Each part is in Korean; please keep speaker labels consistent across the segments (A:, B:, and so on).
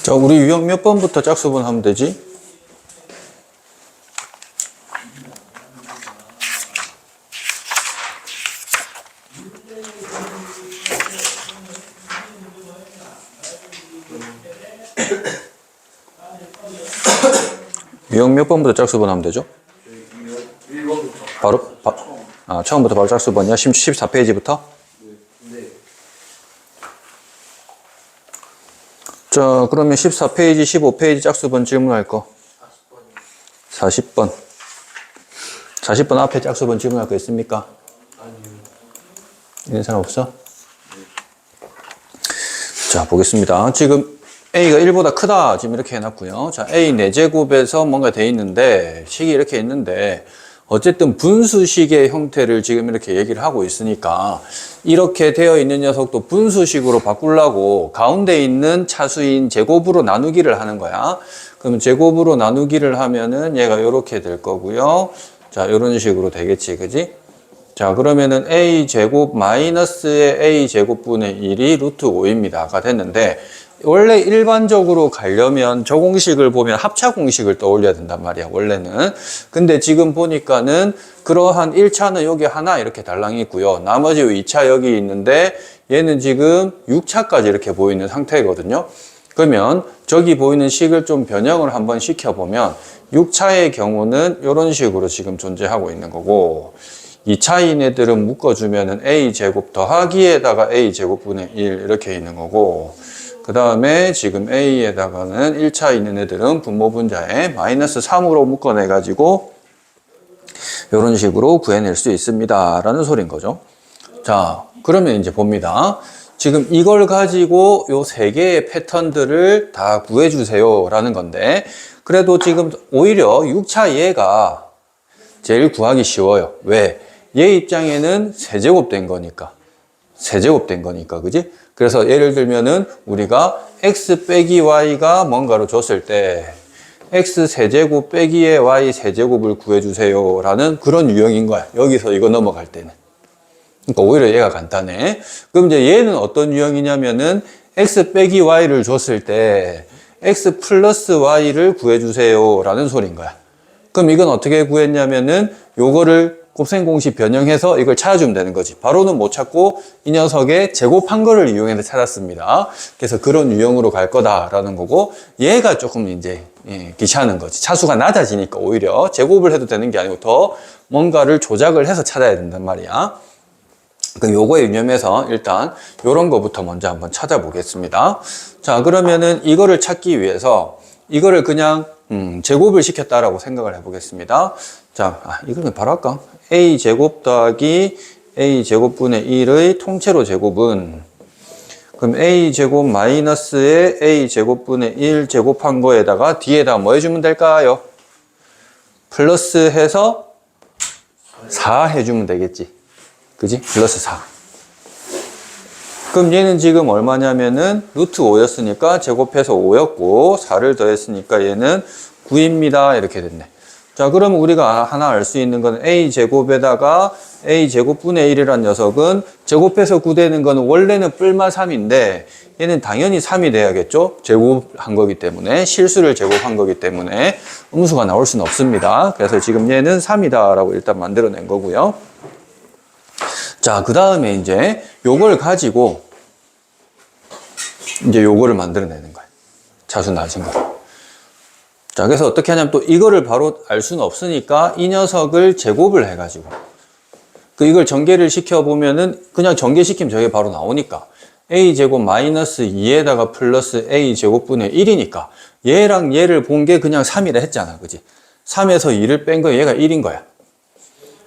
A: 자, 우리 유형 몇 번부터 짝수분 하면 되지? 유형 몇 번부터 짝수분 하면 되죠?
B: 1번부터.
A: 바로? 처음부터 바로 짝수분이야? 14페이지부터? 자, 그러면 14페이지, 15페이지 짝수분 질문할 거. 40번. 40번 앞에 짝수분 질문할 거 있습니까?
B: 아니요.
A: 있는 사람 없어? 자, 보겠습니다. 지금 A가 1보다 크다. 지금 이렇게 해놨고요. 자, A 4제곱에서 뭔가 돼 있는데, 식이 이렇게 있는데, 어쨌든 분수식의 형태를 지금 이렇게 얘기를 하고 있으니까, 이렇게 되어 있는 녀석도 분수식으로 바꾸려고 가운데 있는 차수인 제곱으로 나누기를 하는 거야. 그러면 제곱으로 나누기를 하면은 얘가 이렇게 될 거고요. 자, 이런 식으로 되겠지. 그지? 자, 그러면은 A제곱 마이너스의 A제곱분의 1이 루트 5입니다가 됐는데, 원래 일반적으로 가려면 저 공식을 보면 합차 공식을 떠올려야 된단 말이야, 원래는. 근데 지금 보니까는 그러한 1차는 여기 하나 이렇게 달랑이 있고요. 나머지 2차 여기 있는데 얘는 지금 6차까지 이렇게 보이는 상태거든요. 그러면 저기 보이는 식을 좀 변형을 한번 시켜보면 6차의 경우는 이런 식으로 지금 존재하고 있는 거고, 2차인 애들은 묶어주면은 A제곱 더하기에다가 A제곱분의 1 이렇게 있는 거고, 그 다음에 지금 A에다가는 1차 있는 애들은 분모분자에 마이너스 3으로 묶어내가지고 이런 식으로 구해낼 수 있습니다 라는 소리인 거죠. 자, 그러면 이제 봅니다. 지금 이걸 가지고 요 세 개의 패턴들을 다 구해주세요 라는 건데, 그래도 지금 오히려 6차 얘가 제일 구하기 쉬워요. 왜? 얘 입장에는 세제곱 된 거니까. 세제곱 된 거니까, 그지? 그래서 예를 들면은 우리가 x 빼기 y가 뭔가로 줬을 때 x 세제곱 빼기의 y 세제곱을 구해주세요 라는 그런 유형인 거야. 여기서 이거 넘어갈 때는. 그러니까 오히려 얘가 간단해. 그럼 이제 얘는 어떤 유형이냐면은 x 빼기 y를 줬을 때 x 플러스 y를 구해주세요 라는 소리인 거야. 그럼 이건 어떻게 구했냐면은 요거를 곱셈 공식 변형해서 이걸 찾아주면 되는 거지. 바로는 못 찾고 이 녀석의 제곱한 거를 이용해서 찾았습니다. 그래서 그런 유형으로 갈 거다라는 거고, 얘가 조금 이제 귀찮은 거지. 차수가 낮아지니까 오히려 제곱을 해도 되는 게 아니고 더 뭔가를 조작을 해서 찾아야 된단 말이야. 그럼 요거에 유념해서 일단 요런 거부터 먼저 한번 찾아보겠습니다. 자, 그러면은 이거를 찾기 위해서 이거를 그냥 제곱을 시켰다라고 생각을 해보겠습니다. 자, 이거는 바로 할까? A제곱 더하기 A제곱분의 1의 통째로 제곱은, 그럼 A제곱 마이너스의 A제곱분의 1 제곱한 거에다가 뒤에다 뭐 해주면 될까요? 플러스 해서 4 해주면 되겠지. 그지? 플러스 4. 그럼 얘는 지금 얼마냐면은 루트 5였으니까 제곱해서 5였고 4를 더했으니까 얘는 9입니다. 이렇게 됐네. 자, 그러면 우리가 하나 알 수 있는 건 A제곱에다가 A제곱분의 1이란 녀석은 제곱해서 9 되는 거는 원래는 뿔마 3인데 얘는 당연히 3이 돼야겠죠? 제곱한 거기 때문에, 실수를 제곱한 거기 때문에 음수가 나올 수는 없습니다. 그래서 지금 얘는 3이다 라고 일단 만들어낸 거고요. 자, 그 다음에 이제 요걸 가지고 이제 요거를 만들어내는 거예요. 차수 낮은 거. 자, 그래서 어떻게 하냐면 또 이거를 바로 알 수는 없으니까 이 녀석을 제곱을 해가지고 이걸 전개를 시켜보면은 그냥 전개시키면 저게 바로 나오니까 A제곱 마이너스 2에다가 플러스 A제곱분의 1이니까 얘랑 얘를 본 게 그냥 3이라 했잖아. 그지? 3에서 2를 뺀 거 얘가 1인 거야.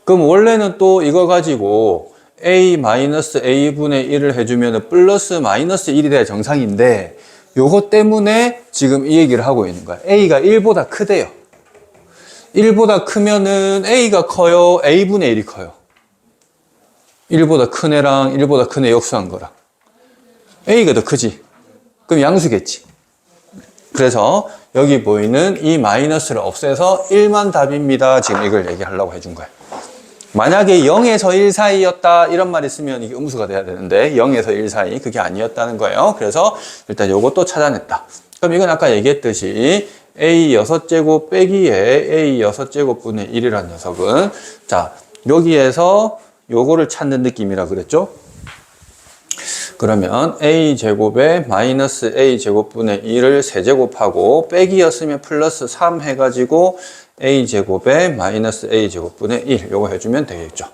A: 그럼 원래는 또 이거 가지고 A 마이너스 A분의 1을 해주면 플러스 마이너스 1이 돼야 정상인데 요거 때문에 지금 이 얘기를 하고 있는 거야. A가 1보다 크대요. 1보다 크면은 A가 커요? A분의 1이 커요? 1보다 큰 애랑 1보다 큰 애 역수한 거랑 A가 더 크지. 그럼 양수겠지. 그래서 여기 보이는 이 마이너스를 없애서 1만 답입니다. 지금 이걸 얘기하려고 해준 거야. 만약에 0에서 1 사이였다 이런 말 있으면 이게 음수가 돼야 되는데 0에서 1 사이 그게 아니었다는 거예요. 그래서 일단 요것도 찾아냈다. 그럼 이건 아까 얘기했듯이 A 6제곱 빼기에 A 6제곱분의 1이라는 녀석은 자 여기에서 요거를 찾는 느낌이라 그랬죠? 그러면 A제곱에 마이너스 A제곱분의 1을 세제곱하고 빼기였으면 플러스 3 해가지고 A제곱에 마이너스 A제곱분의 1 요거 해주면 되겠죠.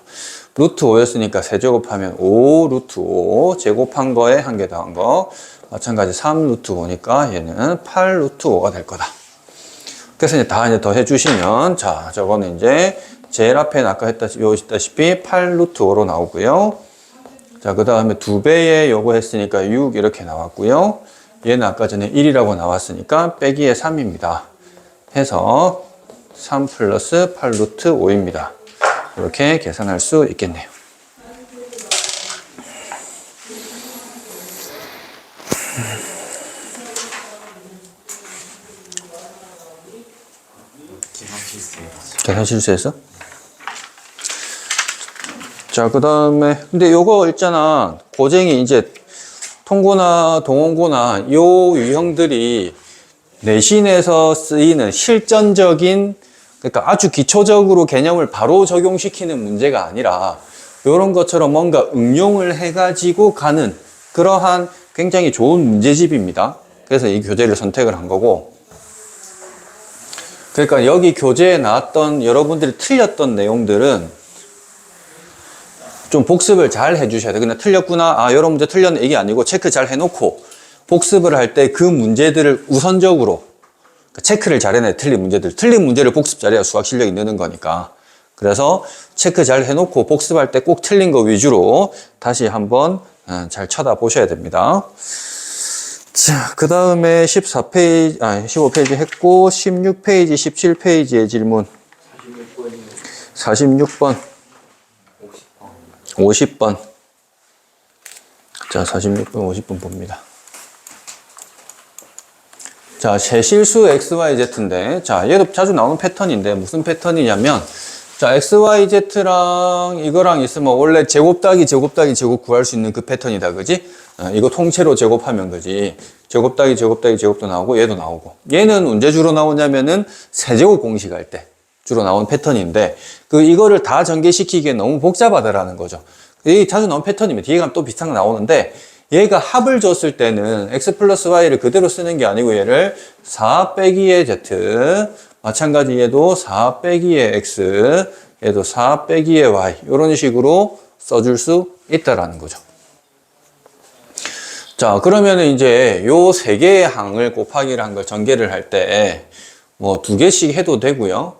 A: 루트 5였으니까 세제곱하면 5 루트 5 제곱한 거에 한 개 더한 거 마찬가지 3 루트 5니까 얘는 8 루트 5가 될 거다. 그래서 이제 다 이제 더 해주시면 자 저거는 이제 제일 앞에 아까 했다시피 8 루트 5로 나오고요. 자, 그 다음에 2배에 요거 했으니까 6 이렇게 나왔고요. 얘는 아까 전에 1이라고 나왔으니까 빼기에 3입니다. 해서 3 플러스 8 루트 5입니다. 이렇게 계산할 수 있겠네요. 계산 실수했어? 자, 그 다음에, 근데 요거 있잖아. 고쟁이 이제 통고나 동원고나 요 유형들이 내신에서 쓰이는 실전적인, 그러니까 아주 기초적으로 개념을 바로 적용시키는 문제가 아니라 요런 것처럼 뭔가 응용을 해가지고 가는 그러한 굉장히 좋은 문제집입니다. 그래서 이 교재를 선택을 한 거고. 그러니까 여기 교재에 나왔던 여러분들이 틀렸던 내용들은 좀 복습을 잘 해주셔야 돼요. 그냥 틀렸구나. 아, 여러 문제 틀렸네. 이게 아니고 체크 잘 해놓고 복습을 할 때 그 문제들을 우선적으로 체크를 잘 해내. 틀린 문제들. 틀린 문제를 복습 잘해야 수학 실력이 느는 거니까. 그래서 체크 잘 해놓고 복습할 때 꼭 틀린 거 위주로 다시 한번 잘 쳐다보셔야 됩니다. 자, 그 다음에 15페이지 했고 16페이지, 17페이지의 질문. 46번. 50번. 자, 46번, 50번 봅니다. 자, 제실수 XYZ인데, 자, 얘도 자주 나오는 패턴인데, 무슨 패턴이냐면, 자, XYZ랑 이거랑 있으면 원래 제곱 따기 제곱 구할 수 있는 그 패턴이다, 그지? 이거 통째로 제곱하면 그지? 제곱 따기 제곱도 나오고, 얘도 나오고. 얘는 언제 주로 나오냐면은, 세제곱 공식할 때. 주로 나온 패턴인데 이거를 다 전개시키기에 너무 복잡하다라는 거죠. 이게 자주 나온 패턴이면 뒤에 가면 또 비슷한 거 나오는데 얘가 합을 줬을 때는 x 플러스 y를 그대로 쓰는 게 아니고 얘를 4 빼기의 z 마찬가지 얘도 4 빼기의 x 얘도 4 빼기의 y 이런 식으로 써줄 수 있다라는 거죠. 자, 그러면은 이제 요 세 개의 항을 곱하기를 한 걸 전개를 할 때 뭐 2개씩 해도 되고요.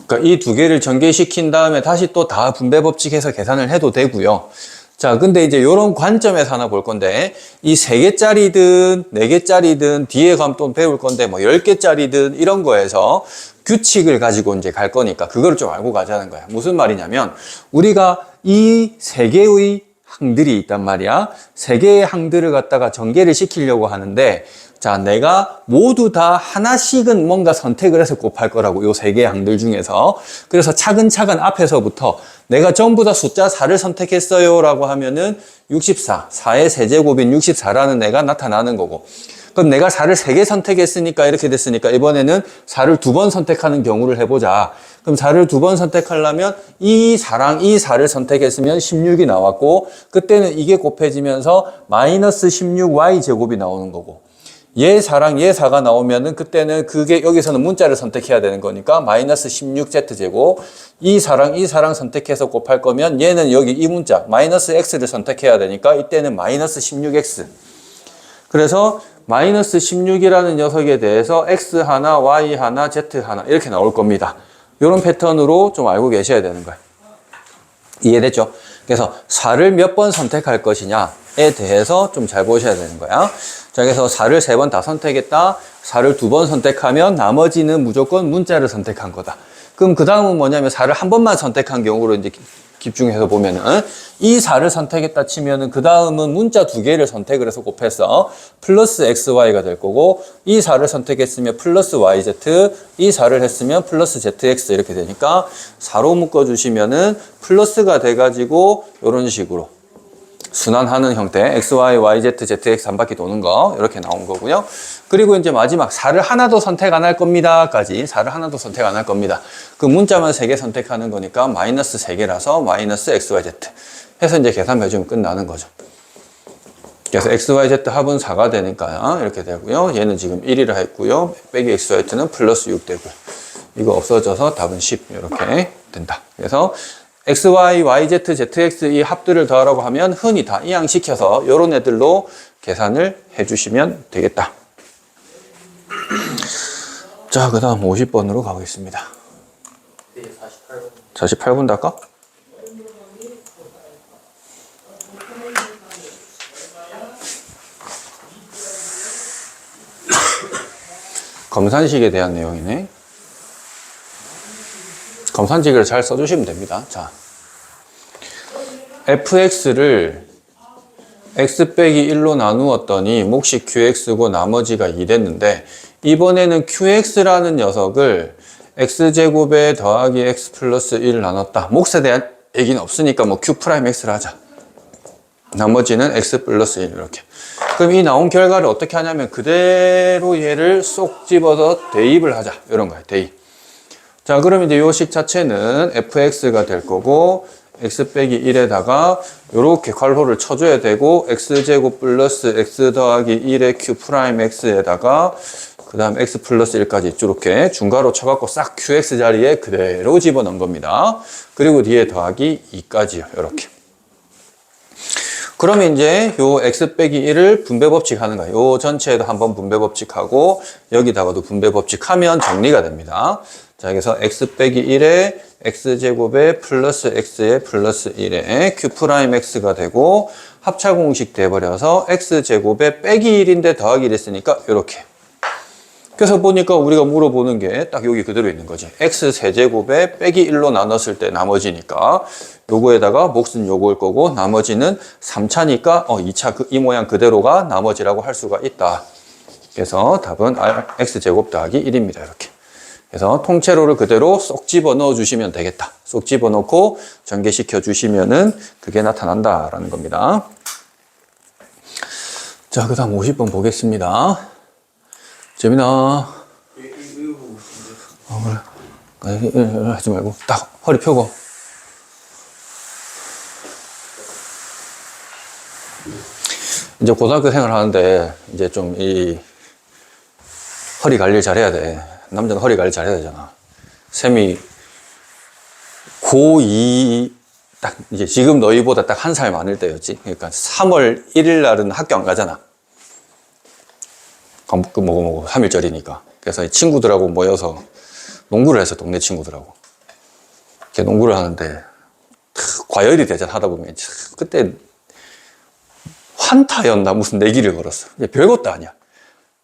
A: 그러니까 이 2개를 전개시킨 다음에 다시 또 다 분배 법칙해서 계산을 해도 되고요. 자, 근데 이제 이런 관점에서 하나 볼 건데 이 3개짜리든 4개짜리든 뒤에 가면 또 배울 건데 뭐 10개짜리든 이런 거에서 규칙을 가지고 이제 갈 거니까 그거를 좀 알고 가자는 거야. 무슨 말이냐면 우리가 이 3개의 항들이 있단 말이야. 3개의 항들을 갖다가 전개를 시키려고 하는데 자, 내가 모두 다 하나씩은 뭔가 선택을 해서 곱할 거라고, 요 3개의 항들 중에서. 그래서 차근차근 앞에서부터 내가 전부 다 숫자 4를 선택했어요 라고 하면은 64, 4의 세제곱인 64라는 애가 나타나는 거고. 그럼 내가 4를 3개 선택했으니까 이렇게 됐으니까 이번에는 4를 2번 선택하는 경우를 해보자. 그럼 4를 2번 선택하려면 이 4를 선택했으면 16이 나왔고 그때는 이게 곱해지면서 마이너스 16y 제곱이 나오는 거고 얘 4랑 얘 4가 나오면은 그때는 그게 여기서는 문자를 선택해야 되는 거니까 마이너스 16z제곱 이 4랑 선택해서 곱할 거면 얘는 여기 이 문자 마이너스 x를 선택해야 되니까 이때는 마이너스 16x 그래서 마이너스 16이라는 녀석에 대해서 x 하나, y 하나, z 하나 이렇게 나올 겁니다. 이런 패턴으로 좀 알고 계셔야 되는 거예요. 이해됐죠? 그래서 4를 몇 번 선택할 것이냐에 대해서 좀 잘 보셔야 되는 거야. 자, 그래서 4를 3번 다 선택했다. 4를 2번 선택하면 나머지는 무조건 문자를 선택한 거다. 그럼 그 다음은 뭐냐면 4를 한 번만 선택한 경우로 이제 집중해서 보면은 이 4를 선택했다 치면은 그 다음은 문자 2개를 선택을 해서 곱해서 플러스 xy가 될 거고 이 4를 선택했으면 플러스 yz 이 4를 했으면 플러스 zx 이렇게 되니까 4로 묶어주시면은 플러스가 돼가지고 이런 식으로 순환하는 형태, XY, YZ, ZX 한 바퀴 도는 거, 이렇게 나온 거고요. 그리고 이제 마지막 4를 하나도 선택 안 할 겁니다까지, 4를 하나도 선택 안 할 겁니다. 그 문자만 3개 선택하는 거니까 마이너스 3개라서 마이너스 XYZ 해서 이제 계산해주면 끝나는 거죠. 그래서 XYZ 합은 4가 되니까 이렇게 되고요. 얘는 지금 1이라 했고요. 빼기 XYZ는 플러스 6 되고요. 이거 없어져서 답은 10 이렇게 된다. 그래서 XY, YZ, ZX 이 합들을 더하라고 하면 흔히 다 이항시켜서 이런 애들로 계산을 해주시면 되겠다. 자, 그 다음 50번으로 가겠습니다. 48분 달까? 검산식에 대한 내용이네. 검산식을 잘 써주시면 됩니다. 자, fx를 x 빼기 1로 나누었더니 몫이 qx고 나머지가 2 됐는데 이번에는 qx라는 녀석을 x제곱에 더하기 x 플러스 1 나눴다. 몫에 대한 얘기는 없으니까 뭐 q'x를 하자. 나머지는 x 플러스 1 이렇게. 그럼 이 나온 결과를 어떻게 하냐면 그대로 얘를 쏙 집어서 대입을 하자. 이런 거예요. 대입. 자, 그럼 이제 요 식 자체는 fx가 될 거고 x 빼기 1에다가 요렇게 괄호를 쳐줘야 되고 x제곱 플러스 x 더하기 1의 q'x에다가 그 다음 x 플러스 1까지 이렇게 중괄호 쳐갖고 싹 qx 자리에 그대로 집어넣은 겁니다. 그리고 뒤에 더하기 2까지요. 요렇게. 그러면 이제 요 x 빼기 1을 분배법칙 하는 거예요. 요 전체에도 한번 분배법칙하고 여기다가도 분배법칙 하면 정리가 됩니다. 자, 그래서 x 빼기 1에 x제곱에 플러스 x에 플러스 1에 q'x가 되고 합차공식 돼버려서 x제곱에 빼기 1인데 더하기 1 했으니까 이렇게. 그래서 보니까 우리가 물어보는 게 딱 여기 그대로 있는 거지. x 세제곱에 빼기 1로 나눴을 때 나머지니까 요거에다가 몫은 요거일 거고 나머지는 3차니까 2차 이 모양 그대로가 나머지라고 할 수가 있다. 그래서 답은 x제곱 더하기 1입니다. 이렇게. 그래서 통째로를 그대로 쏙 집어 넣어 주시면 되겠다. 쏙 집어 넣고 전개시켜 주시면은 그게 나타난다라는 겁니다. 자, 그 다음 50번 보겠습니다. 재민아. 그래. 하지 말고 딱 허리 펴고. 이제 고등학교 생활 하는데 이제 좀 이 허리 관리를 잘해야 돼. 남자는 허리 관리 잘해야 되잖아. 쌤이 고2 딱 이제 지금 너희보다 딱 한 살 많을 때였지. 그러니까 3월 1일 날은 학교 안 가잖아. 그 3일절이니까. 그래서 친구들하고 모여서 농구를 해서 동네 친구들하고. 이렇게 농구를 하는데 과열이 되잖아. 하다 보면. 그때 환타였나 무슨 내기를 걸었어. 별것도 아니야.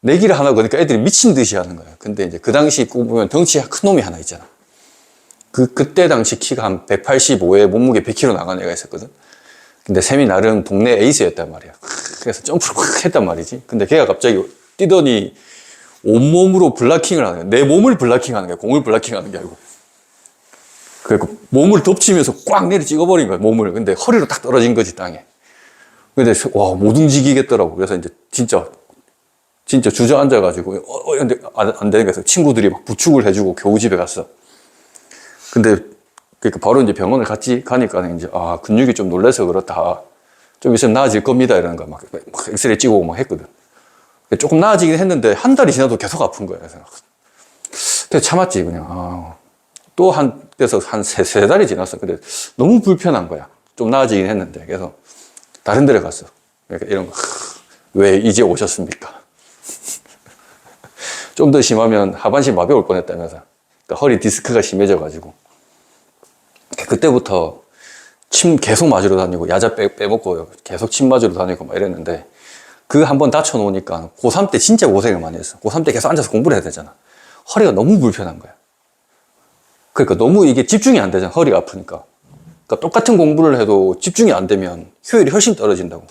A: 내기를 하나 거니까 애들이 미친 듯이 하는 거야. 근데 이제 그 당시 보면 덩치가 큰 놈이 하나 있잖아. 그때 당시 키가 한 185에 몸무게 100kg 나간 애가 있었거든. 근데 쌤이 나름 동네 에이스였단 말이야. 그래서 점프를 확 했단 말이지. 근데 걔가 갑자기 뛰더니 온몸으로 블락킹을 하는 거야. 내 몸을 블락킹 하는 거야. 공을 블락킹 하는 게 아니고. 그래서 몸을 덮치면서 꽉 내리 찍어버린 거야. 몸을. 근데 허리로 딱 떨어진 거지, 땅에. 근데 와, 못 움직이겠더라고. 그래서 이제 진짜 주저앉아가지고, 근데 안 되는 거야. 친구들이 막 부축을 해주고 겨우 집에 갔어. 근데, 그러니까 바로 이제 병원을 같이 가니까 이제, 근육이 좀 놀라서 그렇다. 좀 있으면 나아질 겁니다. 이러는 거야. 막 엑스레이 찍어오고 막 했거든. 조금 나아지긴 했는데, 한 달이 지나도 계속 아픈 거야. 그래서 참았지, 그냥. 그래서 한 세 달이 지났어. 근데 너무 불편한 거야. 좀 나아지긴 했는데. 그래서 다른 데를 갔어. 그러니까 이런 거. 왜 이제 오셨습니까? 좀 더 심하면 하반신 마비 올 뻔했다면서. 그러니까 허리 디스크가 심해져가지고. 그때부터 침 계속 맞으러 다니고, 야자 빼먹고 계속 침 맞으러 다니고 막 이랬는데, 그 한 번 다쳐놓으니까 고3 때 진짜 고생을 많이 했어. 고3 때 계속 앉아서 공부를 해야 되잖아. 허리가 너무 불편한 거야. 그러니까 너무 이게 집중이 안 되잖아. 허리가 아프니까. 그러니까 똑같은 공부를 해도 집중이 안 되면 효율이 훨씬 떨어진다고.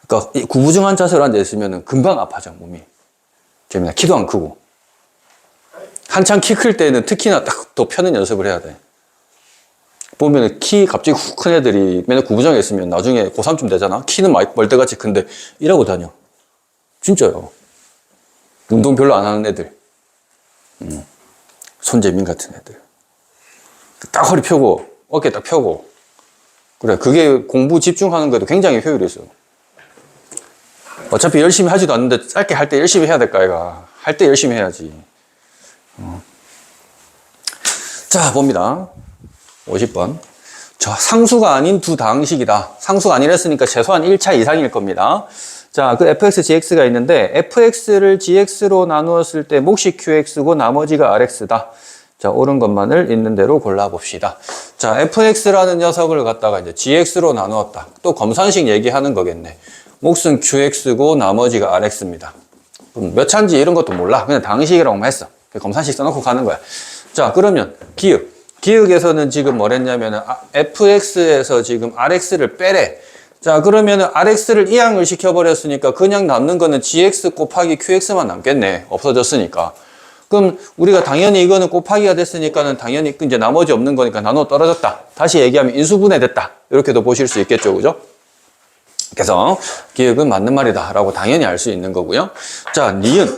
A: 그러니까 이 구부정한 자세로 앉아있으면 금방 아파져, 몸이. 재민아, 키도 안 크고. 한창 키 클 때는 특히나 딱 더 펴는 연습을 해야 돼. 보면은 키 갑자기 훅 큰 애들이 맨날 구부정에 있으면 나중에 고3쯤 되잖아. 키는 멀대같이 큰데 이러고 다녀. 진짜요. 운동 별로 안 하는 애들. 손재민 같은 애들. 딱 허리 펴고 어깨 딱 펴고. 그래, 그게 공부 집중하는 것도 굉장히 효율이 있어. 어차피 열심히 하지도 않는데 짧게 할 때 열심히 해야 될까, 아이가. 할 때 열심히 해야지. 자, 봅니다. 50번. 저 상수가 아닌 두 다항식이다. 상수가 아니랬으니까 최소한 1차 이상일 겁니다. 자, 그 fx, gx가 있는데 fx를 gx로 나누었을 때 몫이 qx고 나머지가 rx다. 자, 옳은 것만을 있는 대로 골라봅시다. 자, fx라는 녀석을 갖다가 이제 gx로 나누었다. 또 검산식 얘기하는 거겠네. 몫은 qx고 나머지가 rx입니다. 몇 차인지 이런 것도 몰라. 그냥 다항식이라고만 했어. 검산식 써놓고 가는 거야. 자, 그러면 기역. 기역에서는 지금 뭐랬냐면은 fx에서 지금 rx를 빼래. 자, 그러면은 rx를 이항을 시켜버렸으니까 그냥 남는 거는 gx 곱하기 qx만 남겠네. 없어졌으니까. 그럼 우리가 당연히 이거는 곱하기가 됐으니까는 당연히 이제 나머지 없는 거니까 나눠 떨어졌다. 다시 얘기하면 인수분해 됐다. 이렇게도 보실 수 있겠죠. 그죠? 그래서 기역은 맞는 말이다 라고 당연히 알 수 있는 거고요. 자, 니은.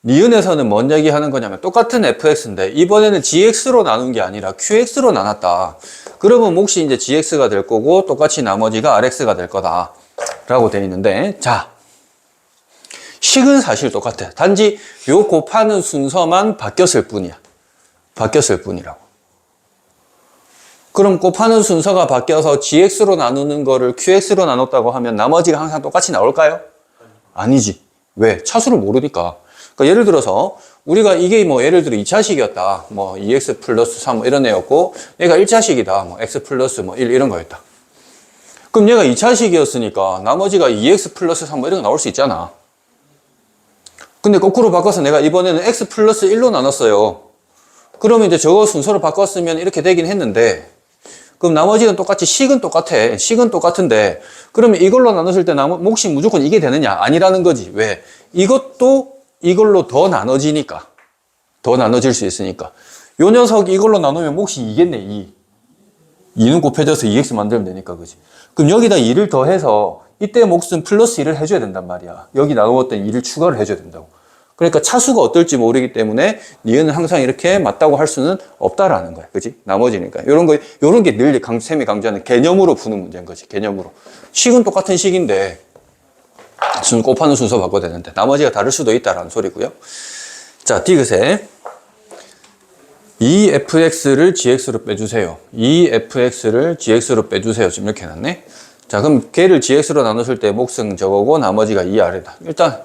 A: 니은에서는 뭔 얘기 하는 거냐면 똑같은 fx인데 이번에는 gx로 나눈 게 아니라 qx로 나눴다. 그러면 몫이 이제 gx가 될 거고 똑같이 나머지가 rx가 될 거다 라고 되어 있는데, 자, 식은 사실 똑같아. 단지 요 곱하는 순서만 바뀌었을 뿐이야. 바뀌었을 뿐이라고. 그럼 곱하는 순서가 바뀌어서 gx로 나누는 거를 qx로 나눴다고 하면 나머지가 항상 똑같이 나올까요? 아니지. 왜? 차수를 모르니까. 그러니까 예를 들어서 우리가 이게 뭐 예를 들어 2차식이었다. 뭐 2x 플러스 3 뭐 이런 애였고 얘가 1차식이다. 뭐 x 플러스 뭐 1 이런 거였다. 그럼 얘가 2차식이었으니까 나머지가 2x 플러스 3 뭐 이런 거 나올 수 있잖아. 근데 거꾸로 바꿔서 내가 이번에는 x 플러스 1로 나눴어요. 그러면 이제 저거 순서로 바꿨으면 이렇게 되긴 했는데, 그럼 나머지는 똑같이 식은 똑같아. 식은 똑같은데 그러면 이걸로 나눴을 때 몫이 무조건 이게 되느냐? 아니라는 거지. 왜? 이것도 이걸로 더 나눠지니까. 더 나눠질 수 있으니까. 요 녀석 이걸로 나누면 몫이 2겠네. 2. 2는 곱해져서 2x 만들면 되니까. 그지? 그럼 여기다 2를 더해서 이때 몫은 플러스 1을 해줘야 된단 말이야. 여기 나누었던 2를 추가를 해줘야 된다고. 그러니까 차수가 어떨지 모르기 때문에 니은은 항상 이렇게 맞다고 할 수는 없다라는 거야. 그지? 나머지니까. 요런 게 늘 쌤이 강조하는 개념으로 푸는 문제인 거지. 개념으로. 식은 똑같은 식인데 곱하는 순서 바꿔야 되는데 나머지가 다를 수도 있다라는 소리고요. 자, 디귿에 2fx를 gx로 빼주세요. 2fx를 gx로 빼주세요. 지금 이렇게 해놨네. 자, 그럼 걔를 gx로 나눴을 때 몫은 저거고 나머지가 2r이다. 일단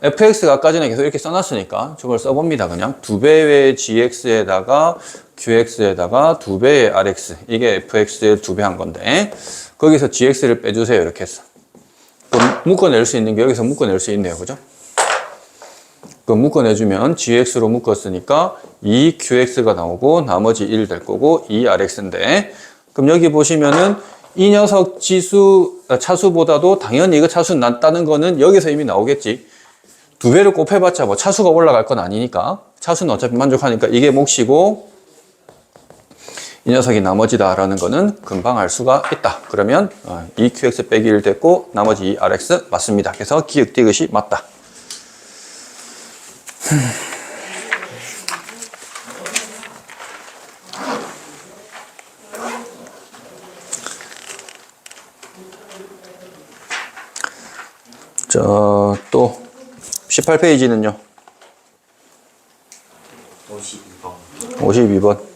A: fx가 아까 전에 계속 이렇게 써놨으니까 저걸 써봅니다. 그냥 2배의 gx에다가 qx에다가 2배의 rx. 이게 fx의 2배 한 건데 거기서 gx를 빼주세요. 이렇게 했어. 그럼 묶어낼 수 있는 게 여기서 묶어낼 수 있네요. 그죠? 그럼 묶어내주면 gx로 묶었으니까 2qx가 나오고 나머지 1 될 거고 2rx인데, 그럼 여기 보시면은 이 녀석 차수보다도 당연히 이거 차수 낮다는 거는 여기서 이미 나오겠지. 2배를 곱해봤자 뭐 차수가 올라갈 건 아니니까 차수는 어차피 만족하니까 이게 몫이고 이 녀석이 나머지다라는 거는 금방 알 수가 있다. 그러면 2qx 빼기 1 됐고 나머지 2rx 맞습니다. 그래서 기역 디귿이 맞다. 자, 또 18페이지는요.
B: 52번.
A: 52번.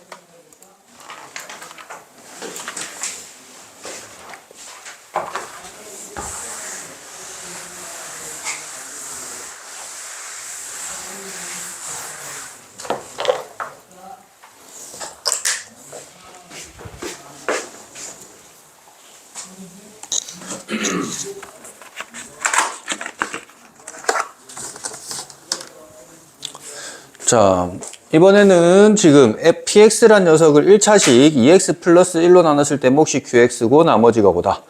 A: 자, 이번에는 지금 px란 녀석을 1차식 2x 플러스 1로 나눴을 때 몫이 qx고 나머지가 보다.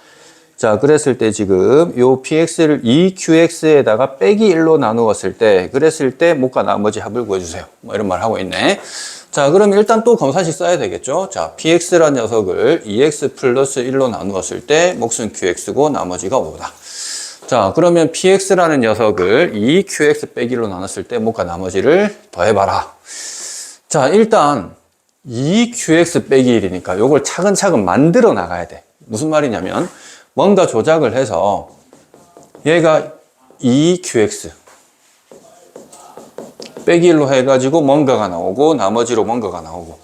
A: 자, 그랬을 때 지금 요 px를 2qx에다가 빼기 1로 나누었을 때, 그랬을 때 몫과 나머지 합을 구해주세요. 뭐 이런 말 하고 있네. 자, 그럼 일단 또 검사식 써야 되겠죠? 자, px라는 녀석을 2x 플러스 1로 나누었을 때 몫은 qx고 나머지가 5다. 자, 그러면 px라는 녀석을 2qx 빼기 1로 나눴을 때 뭔가 나머지를 더해봐라. 자, 일단 2qx 빼기 1이니까 요걸 차근차근 만들어 나가야 돼. 무슨 말이냐면 뭔가 조작을 해서 얘가 2qx 빼기 1로 해가지고 뭔가가 나오고 나머지로 뭔가가 나오고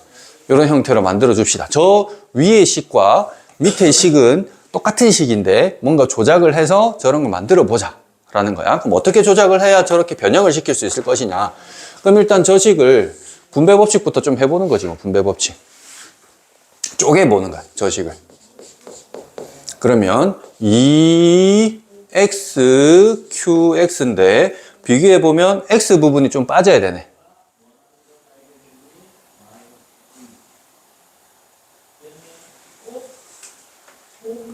A: 이런 형태로 만들어 줍시다. 저 위의 식과 밑의 식은 똑같은 식인데 뭔가 조작을 해서 저런 걸 만들어 보자 라는 거야. 그럼 어떻게 조작을 해야 저렇게 변형을 시킬 수 있을 것이냐. 그럼 일단 저 식을 분배 법칙부터 좀 해보는 거지. 뭐 분배 법칙 쪼개보는 거야, 저 식을. 그러면 2x qx인데 비교해보면 x 부분이 좀 빠져야 되네.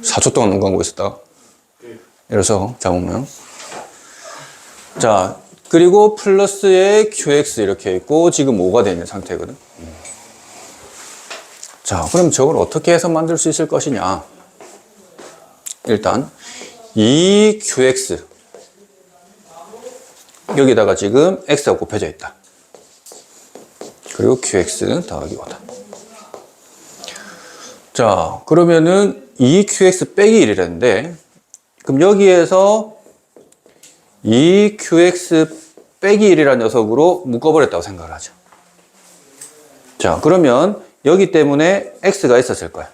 A: (4초) 동안 눈 감고 있었다가 이래서 잡으면 자, 그리고 플러스에 qx 이렇게 있고 지금 5가 되어 있는 상태거든. 자, 그럼 저걸 어떻게 해서 만들 수 있을 것이냐. 일단 2qx 여기다가 지금 x가 곱해져 있다. 그리고 qx 더하기 5다. 자, 그러면은 2qx 빼기 1이랬는데 그럼 여기에서 2qx 빼기 1이라는 녀석으로 묶어버렸다고 생각을 하죠. 자, 그러면 여기 때문에 x가 있었을 거야.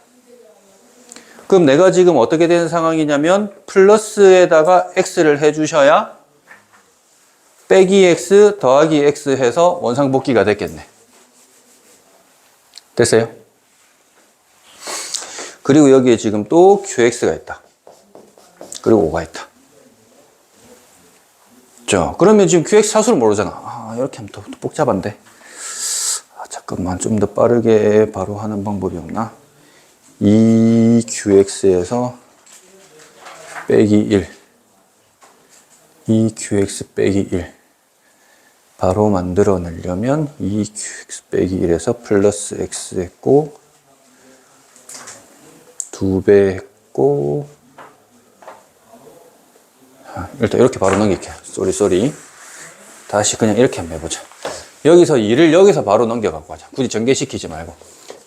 A: 그럼 내가 지금 어떻게 되는 상황이냐면 플러스에다가 x를 해주셔야 빼기 x 더하기 x 해서 원상복귀가 됐겠네. 됐어요? 그리고 여기에 지금 또 qx가 있다. 그리고 5가 있다. 자, 그러면 지금 qx 차수를 모르잖아. 아, 이렇게 하면 또 복잡한데. 아, 잠깐만 좀 더 빠르게 바로 하는 방법이 없나? 2qx에서 빼기 1 2qx 빼기 1 바로 만들어내려면 2qx 빼기 1에서 플러스 x 했고 2배 했고 일단 이렇게 바로 넘길게요. 쏘리 다시 그냥 이렇게 한번 해보자. 여기서 2를 여기서 바로 넘겨갖고 하자. 굳이 전개시키지 말고.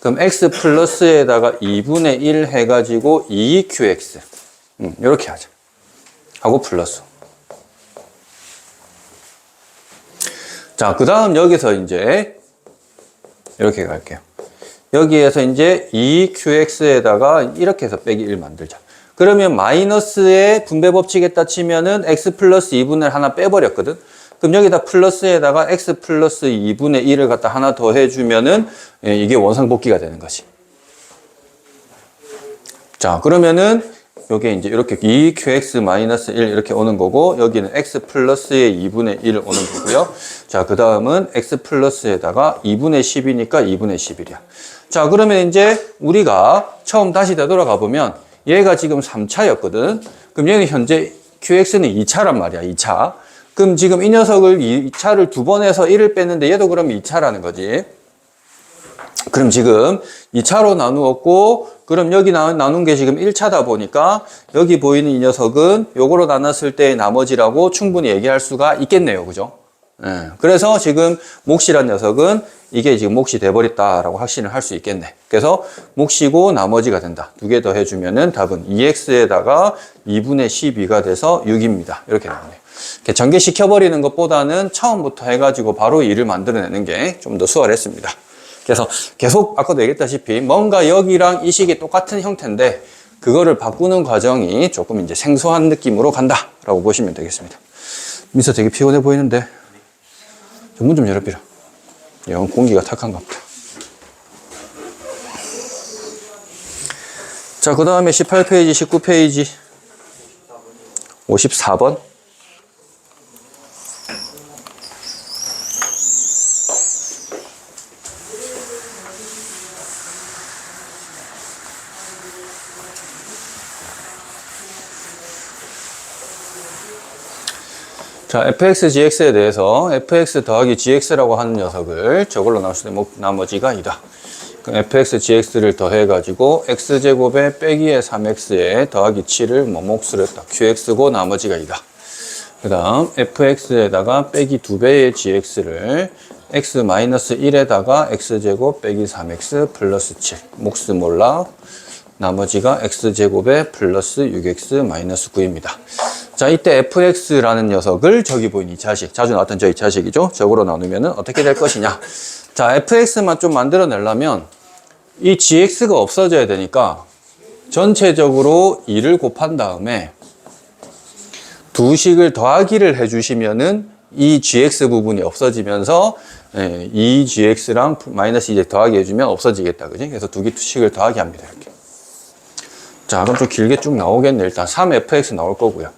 A: 그럼 x 플러스에다가 2분의 1 해가지고 2qx 이렇게 하자. 하고 플러스. 자, 그 다음 여기서 이제 이렇게 갈게요. 여기에서 이제 2qx에다가 이렇게 해서 빼기 1 만들자. 그러면 마이너스의 분배 법칙에다 치면은 x 플러스 2분의 1 하나 빼버렸거든. 그럼 여기다 플러스에다가 x 플러스 2분의 1을 갖다 하나 더 해주면은 이게 원상복귀가 되는 거지. 자, 그러면은 요게 이제 이렇게 2qx 마이너스 1 이렇게 오는 거고 여기는 x 플러스의 2분의 1 오는 거고요. 자, 그 다음은 x 플러스에다가 2분의 10이니까 2분의 11이야. 자, 그러면 이제 우리가 처음 다시 되돌아가 보면 얘가 지금 3차였거든. 그럼 얘는 현재 qx는 2차란 말이야. 2차. 그럼 지금 이 녀석을 2차를 두 번 해서 1을 뺐는데 얘도 그러면 2차라는 거지. 그럼 지금 2차로 나누었고 그럼 여기 나눈 게 지금 1차다 보니까 여기 보이는 이 녀석은 요거로 나눴을 때의 나머지라고 충분히 얘기할 수가 있겠네요. 그죠? 예. 그래서 지금 몫이란 녀석은 이게 지금 몫이 돼버렸다라고 확신을 할 수 있겠네. 그래서 몫이고 나머지가 된다. 두 개 더 해주면은 답은 2x에다가 2분의 12가 돼서 6입니다. 이렇게 나오네요. 이렇게 전개시켜버리는 것보다는 처음부터 해가지고 바로 2를 만들어내는 게 좀 더 수월했습니다. 그래서 계속 아까도 얘기했다시피 뭔가 여기랑 이 식이 똑같은 형태인데 그거를 바꾸는 과정이 조금 이제 생소한 느낌으로 간다라고 보시면 되겠습니다. 민서 되게 피곤해 보이는데 문 좀 열어비라. 영 공기가 탁한가 보다. 자, 그 다음에 18페이지, 19페이지, 54번. 자, fx, gx에 대해서 fx 더하기 gx라고 하는 녀석을 저걸로 나올 수 있는 나머지가 2다. 그럼 fx, gx를 더해가지고 x제곱에 빼기의 3x에 더하기 7을 뭐 몫을 했다. qx고 나머지가 2다. 그 다음 fx에다가 빼기 2배의 gx를 x-1에다가 x제곱 빼기 3x 플러스 7 몫 몰라 나머지가 x제곱에 플러스 6x-9입니다. 자, 이때 fx라는 녀석을 저기 보인 이 자식, 자주 나왔던 저 이 자식이죠. 저거로 나누면 어떻게 될 것이냐. 자, fx만 좀 만들어내려면 이 gx가 없어져야 되니까 전체적으로 2를 곱한 다음에 두 식을 더하기를 해주시면은 이 gx 부분이 없어지면서 이 gx랑 마이너스 이제 더하기 해주면 없어지겠다. 그지? 그래서 두 식을 더하기 합니다. 이렇게. 자, 그럼 좀 길게 쭉 나오겠네. 일단 3fx 나올 거고요.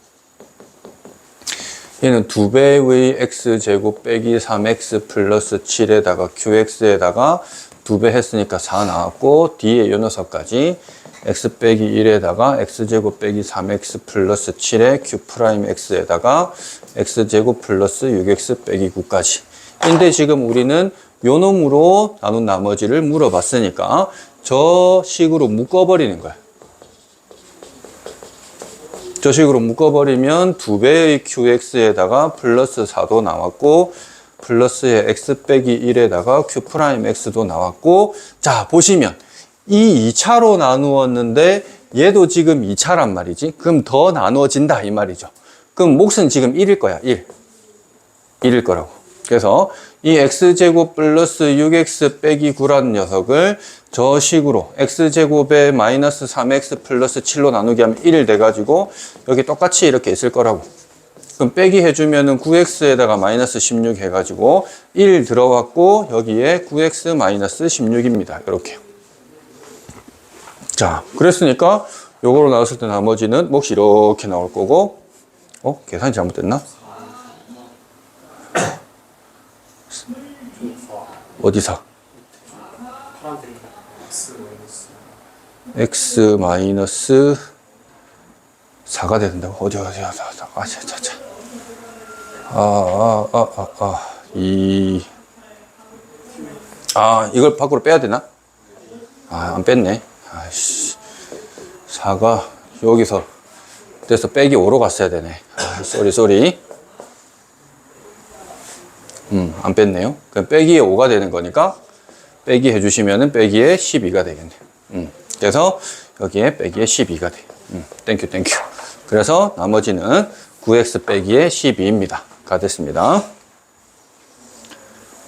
A: 얘는 2배의 x제곱 빼기 3x 플러스 7에다가 qx에다가 2배 했으니까 4 나왔고 뒤에 요 녀석까지 x 빼기 1에다가 x제곱 빼기 3x 플러스 7에 q'x에다가 x제곱 플러스 6x 빼기 9까지. 근데 지금 우리는 요 놈으로 나눈 나머지를 물어봤으니까 저 식으로 묶어버리는 거야. 저 식으로 묶어버리면 2배의 qx에다가 플러스 4도 나왔고 플러스의 x 빼기 1에다가 q'x도 나왔고 자 보시면 이 2차로 나누었는데 얘도 지금 2차란 말이지. 그럼 더 나누어진다 이 말이죠. 그럼 몫은 지금 1일 거야. 1일 거라고. 그래서 이 x제곱 플러스 6x 빼기 9라는 녀석을 저 식으로 x제곱에 마이너스 3x 플러스 7로 나누게 하면 1 돼가지고 여기 똑같이 이렇게 있을 거라고. 그럼 빼기 해주면은 9x에다가 마이너스 16 해가지고 1 들어왔고 여기에 9x 마이너스 16입니다. 이렇게. 자, 그랬으니까 요거로 나왔을 때 나머지는 몫이 이렇게 나올 거고 계산이 잘못됐나? 어디서? x 마이너스 4가 된다고? 어디 이걸 밖으로 빼야 되나? 안 뺐네. 아이씨. 4가 여기서 그래서 빼기 5로 갔어야 되네. 쏘리. 안 뺐네요. 그럼 빼기에 5가 되는 거니까 빼기 해주시면은 빼기에 12가 되겠네. 그래서 여기에 빼기에 12가 돼. 땡큐. 그래서 나머지는 9x 빼기에 12입니다. 가 됐습니다.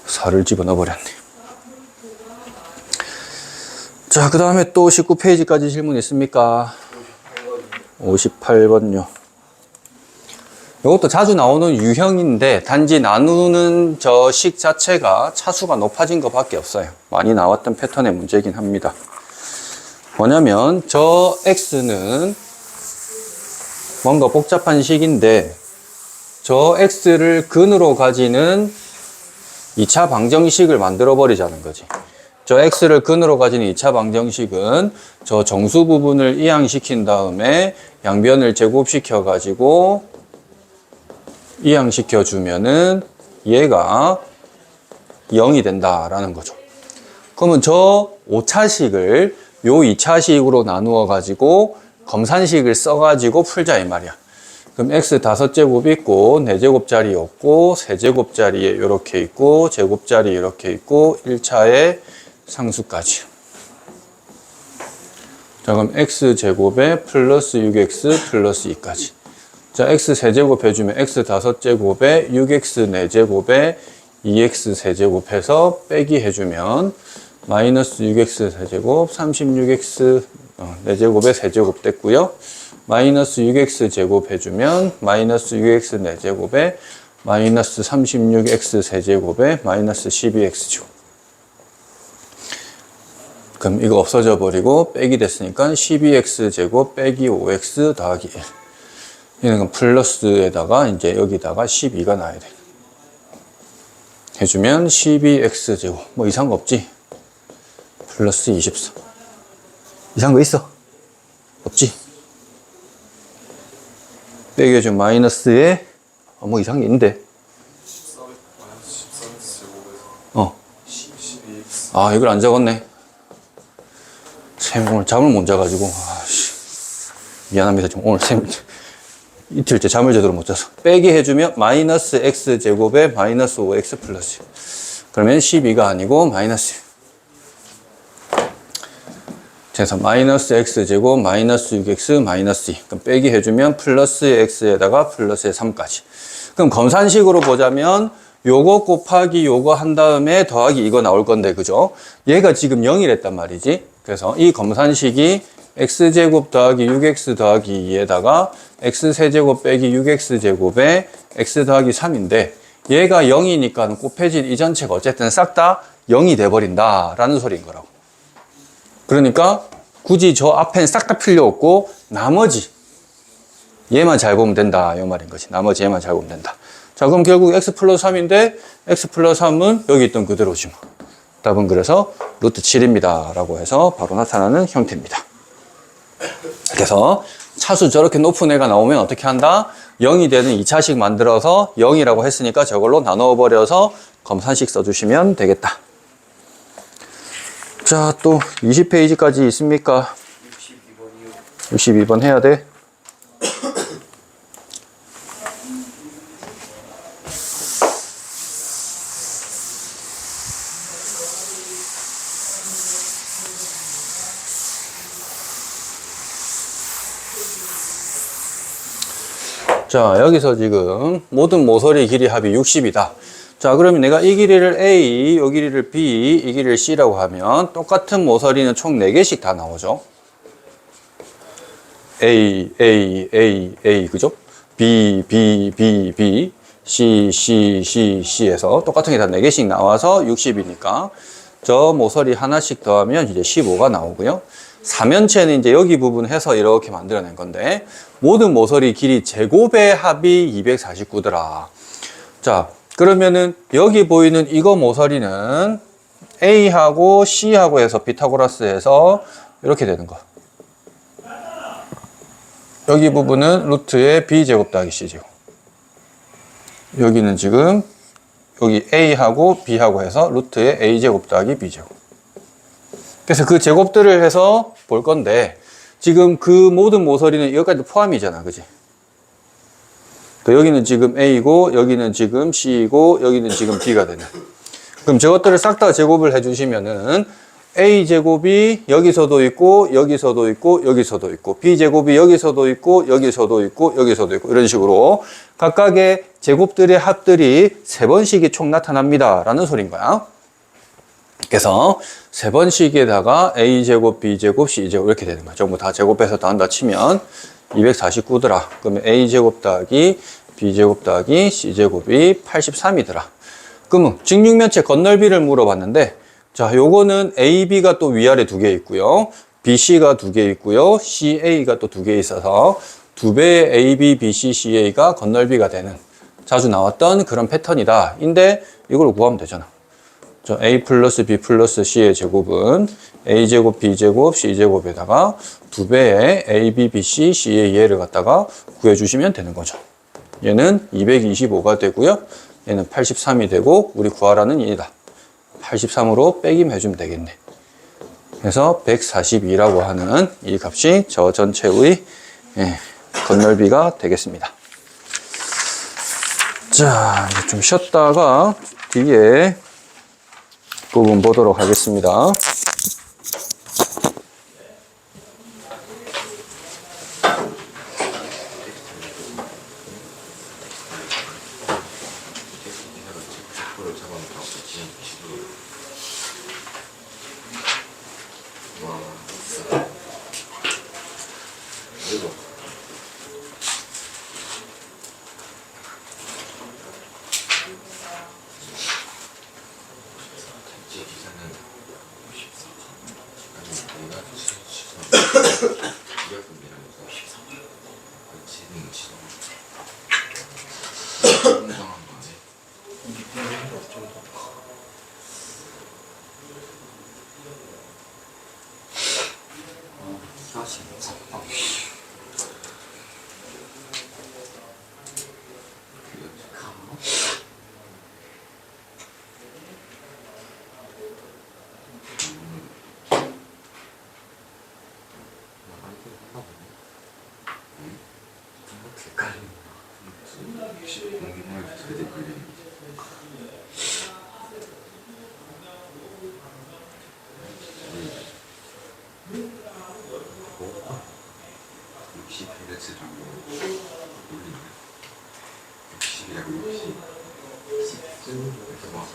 A: 4를 집어넣어 버렸네. 자, 그 다음에 또 19페이지까지 질문 있습니까? 58번요. 이것도 자주 나오는 유형인데 단지 나누는 저 식 자체가 차수가 높아진 것 밖에 없어요. 많이 나왔던 패턴의 문제이긴 합니다. 뭐냐면 저 x는 뭔가 복잡한 식인데 저 x를 근으로 가지는 2차 방정식을 만들어 버리자는 거지. 저 x를 근으로 가지는 2차 방정식은 저 정수 부분을 이항시킨 다음에 양변을 제곱시켜 가지고 이항시켜 주면은 얘가 0이 된다라는 거죠. 그러면 저 5차식을 요 2차식으로 나누어 가지고 검산식을 써 가지고 풀자 이 말이야. 그럼 x 5제곱 있고 4제곱짜리 없고 3제곱짜리에 이렇게 있고 제곱짜리 이렇게 있고 1차에 상수까지. 자, 그럼 x제곱에 플러스 6x 플러스 2까지. 자, x 세제곱 해주면 x 5제곱에 6x 4제곱에 2x 세제곱 해서 빼기 해주면 마이너스 6x 세제곱 36x 4제곱에 세제곱 됐고요. 마이너스 6x 제곱 해주면 마이너스 6x 4제곱에 마이너스 36x 세제곱에 마이너스 12x죠. 그럼 이거 없어져 버리고 빼기 됐으니까 12x 제곱 빼기 5x 더하기 1. 얘는 플러스에다가 이제 여기다가 12가 나야 돼. 해주면 12x 제곱. 뭐 이상한 거 없지? 플러스 24. 이상한 거 있어? 없지? 빼기 해주면 마이너스에 뭐 이상한 게 있는데.
C: 14x 제곱에서
A: 어.
C: 12x
A: 아, 이걸 안 적었네. 쌤, 오늘 잠을 못 자가지고. 아씨. 미안합니다. 좀 오늘 쌤, 이틀째 잠을 제대로 못 자서. 빼기 해주면 마이너스 x 제곱에 마이너스 5x 플러스. 그러면 12가 아니고 마이너스. 그래서 마이너스 x 제곱 마이너스 6x 마이너스 2. 그럼 빼기 해주면 플러스 x에다가 플러스의 3까지. 그럼 검산식으로 보자면 요거 곱하기 요거 한 다음에 더하기 이거 나올 건데, 그죠? 얘가 지금 0이랬단 말이지. 그래서 이 검산식이 x제곱 더하기 6x 더하기 2에다가 x세제곱 빼기 6x제곱에 x 더하기 3인데 얘가 0이니까 곱해진 이 전체가 어쨌든 싹 다 0이 돼버린다 라는 소리인 거라고. 그러니까 굳이 저 앞엔 싹 다 필요 없고 나머지 얘만 잘 보면 된다 이 말인 거지. 나머지 얘만 잘 보면 된다. 자, 그럼 결국 x 플러스 3인데 x 플러스 3은 여기 있던 그대로지 뭐. 답은 그래서 루트 7입니다 라고 해서 바로 나타나는 형태입니다. 그래서 차수 저렇게 높은 애가 나오면 어떻게 한다? 0이 되는 2차식 만들어서 0이라고 했으니까 저걸로 나누어 버려서 검산식 써주시면 되겠다. 자, 또 20페이지까지 있습니까?
B: 62번이요.
A: 62번 해야 돼. 자, 여기서 지금 모든 모서리 길이 합이 60이다. 자, 그러면 내가 이 길이를 A, 이 길이를 B, 이 길이를 C라고 하면 똑같은 모서리는 총 4개씩 다 나오죠. A, A, A, A, 그죠? B, B, B, B, C, C, C, C에서 똑같은 게 다 4개씩 나와서 60이니까 저 모서리 하나씩 더하면 이제 15가 나오고요. 3면체는 이제 여기 부분 해서 이렇게 만들어낸 건데 모든 모서리 길이 제곱의 합이 249더라. 자, 그러면은 여기 보이는 이거 모서리는 A하고 C하고 해서 피타고라스에서 이렇게 되는 거. 여기 부분은 루트의 B제곱 더하기 C제곱. 여기는 지금 여기 A하고 B하고 해서 루트의 A제곱 더하기 B제곱. 그래서 그 제곱들을 해서 볼 건데 지금 그 모든 모서리는 여기까지 포함이잖아, 그지? 여기는 지금 A고 여기는 지금 C고 여기는 지금 B가 되네. 그럼 저것들을 싹 다 제곱을 해주시면은 A제곱이 여기서도 있고 여기서도 있고 여기서도 있고 B제곱이 여기서도 있고 여기서도 있고 여기서도 있고 이런 식으로 각각의 제곱들의 합들이 3번씩이 총 나타납니다 라는 소린 거야. 그래서 3번씩에다가 A제곱, B제곱, C제곱 이렇게 되는 거야. 전부 다 제곱해서 다 한다 치면 249더라. 그러면 A제곱 더하기 B제곱 더하기 C제곱이 83이더라. 그러면 직육면체 건널비를 물어봤는데 자, 요거는 AB가 또 위아래 2개 있고요. BC가 2개 있고요. CA가 또 2개 있어서 2배의 AB, BC, CA가 건널비가 되는 자주 나왔던 그런 패턴이다. 인데 이걸 구하면 되잖아. 저 A 플러스 B 플러스 C의 제곱은 A제곱, B제곱, C제곱에다가 2배의 AB, BC, CA를 갖다가 구해주시면 되는 거죠. 얘는 225가 되고요. 얘는 83이 되고 우리 구하라는 얘이다. 83으로 빼기만 해주면 되겠네. 그래서 142라고 하는 이 값이 저 전체의 건널비가 되겠습니다. 자, 이제 좀 쉬었다가 뒤에 부분 보도록 하겠습니다.
D: 공룡을 최대 걸리는 게 60Hz 정도 울리는 60이라고 60 그래서 막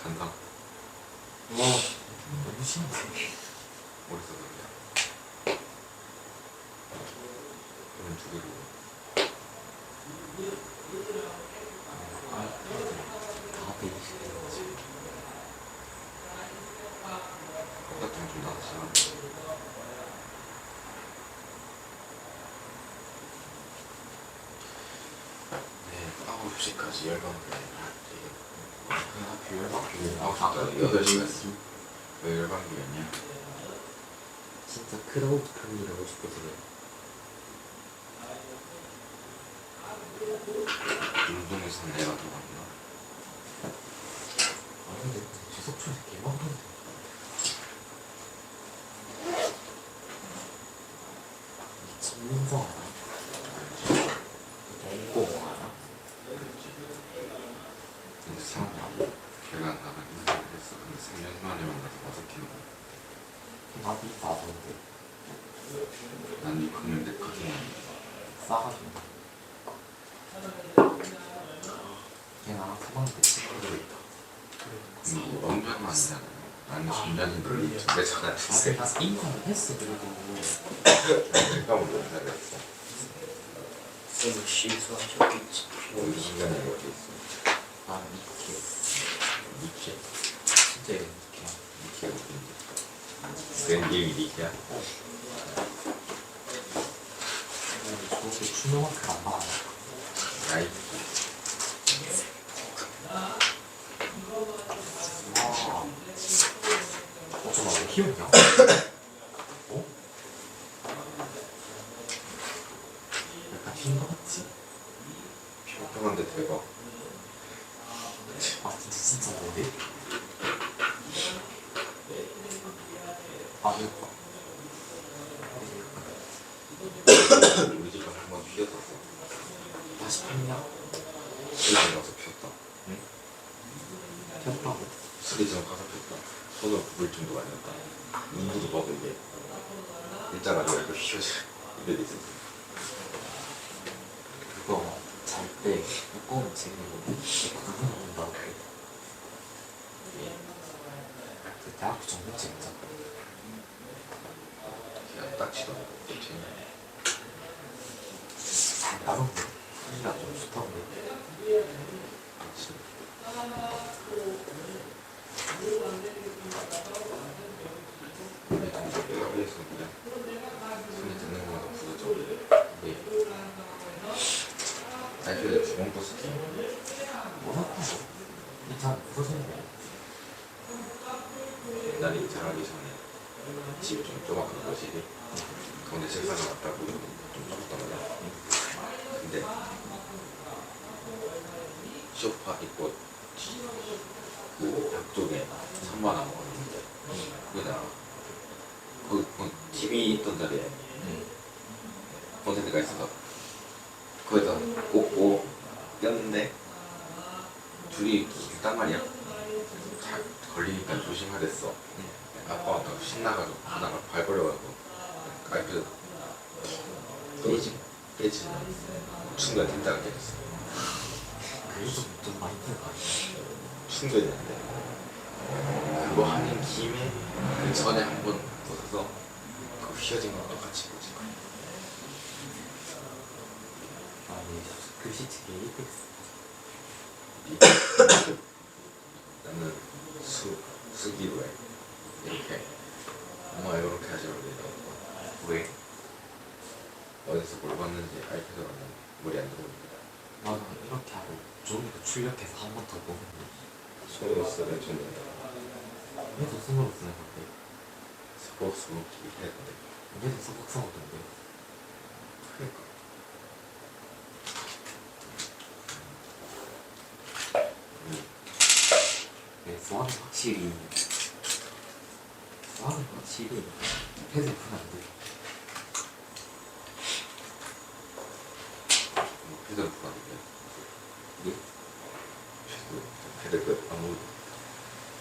D: 산다
B: 와, 너무 심해.
D: 어디서 그러냐 그러면 두 개로
B: 다 베이시네.
D: 똑같은 좀 나도 싫어 네 9시까지 열방을
B: 하필 열받고.
D: 아까 8시까지 왜 열방이었냐
B: 진짜 크라우드 팜이라고 싶거든요.
D: 운동에서 내가 더 많나
B: 아, 근데 지석촌에서 개망한데. 김민성 알아? 앵공 알아?
D: 근데 생각하고 걔가 나랑 인사를 했어 근데 3년 만에 만나서 어색해
B: 나도 나던데.
D: 난네 금연대 크게
B: 싸가지고. 걔 나랑 사봤는데 친구로 있다.
D: 근데 운전만 하잖아 나는 운전이 내 전화 주세요
B: 나 인사를 했어. 그래도
D: 내가 먼저 인사를 했어
B: 너무 실수하셨겠지.
D: 우리 운전이 어디 있어
B: 아, 이렇게
D: 니케
B: 진짜 이렇게.
D: 니케 어딘데 그런 게임이 니케야?
B: 저렇게 추명만큼 안 봐요.
D: 나이
B: 와. 어쩌나 왜 희었냐? 어? 약간 흰거 같지?
D: 평평한데 대박
B: 아 진짜 뭐지? 아 이거
D: 우리 집에 한번 피었었어
B: 다시 폈냐?
D: 수리점 가서 피웠다
B: 폈다고?
D: 수리점 가서 피웠다 손을 굽을 정도가 아니었다 눈부도 봐도 이게 일자가 아니라 이거 휘어져 이래 있었어
B: 그거 잘 때 두꺼운 책이고 그거 나온다고 그 대학교 전문책 있잖아.
D: 그냥 딱지도 않고
B: 잘 따른데 이가 좀 좋던데.
D: 내가 위해서 그냥 손이 듣는 거마다 부서져 이게 알표에 주먹버스 게임
B: 뭐라고? 이참 무슨
D: 옛날에 이사하기 전에 집이 좀 좁았던 거실이 가운데 책상이 왔다고 좀 좁았단 말이야 근데 소파 있고 그 벽 쪽에 선반 하나 있는데 거기다가 그 TV 있던 자리에 콘센트가 있어서 거기다 꽂고 꼈는데 둘이 있단 말이야 잘 걸리니까 조심하랬어 아빠가 더 신나가지고 하다가 발 버려가지고 아이패드 깨지면 충전 된다가 깨졌어
B: 그래도 좀 많이 드는 거 아니야?
D: 충전이었는데 그거 하는 김에 그 전에 한 번 벗어서 그 휘어진 것도 같이 보지
B: 아니 글씨체계 이펙스.
D: 나는 수기로 해 이렇게 엄마 이렇게 하지 말고
B: 왜?
D: 어디서 뭘 봤는지 아이패드로는 물이 안 들어오니까
B: 나는 이렇게 하고 종이도 출력해서 한 번 더 보는 거.
D: 손으로 쓰면 좀
B: 얘도 손으로 쓰는 건데
D: 서걱서걱 해야 돼
B: 얘도 서걱서걱던데.
D: 그러니까
B: 네, 수학은 확실히 패드 푸면 안 돼.
D: 패드를 풀어야
B: 예?
D: 패드 그 아무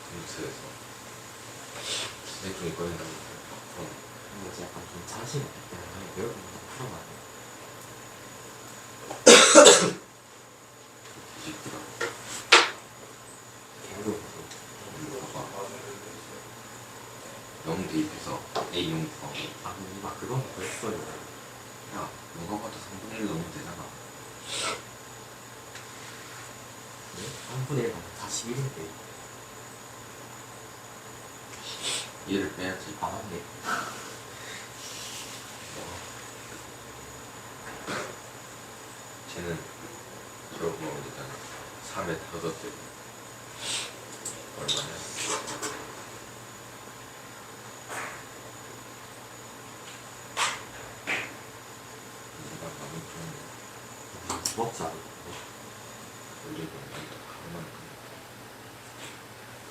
D: 컴퓨터에서 진행중에 꺼낸다고 그럼
B: 근데 이제 약간 좀 자신 없기 때문에 여러 번더 풀어봐야 돼요.
D: 뒤집기가
B: 개로도
D: 봐봐 영 대입해서 A 용 구하고
B: 아 근데 막 그건 벌써요.
D: 야 누가 봐도 3분의 1 넣으면 되잖아.
B: 네? 3분의 1 가면 41인데
D: 얘를 빼야지.
B: 안 왔네.
D: 쟤는 저거 보면 되잖아. 3에 5대 얼마냐? 이가 너무 좀
B: 부럽지 않아요?
D: 올리고 하면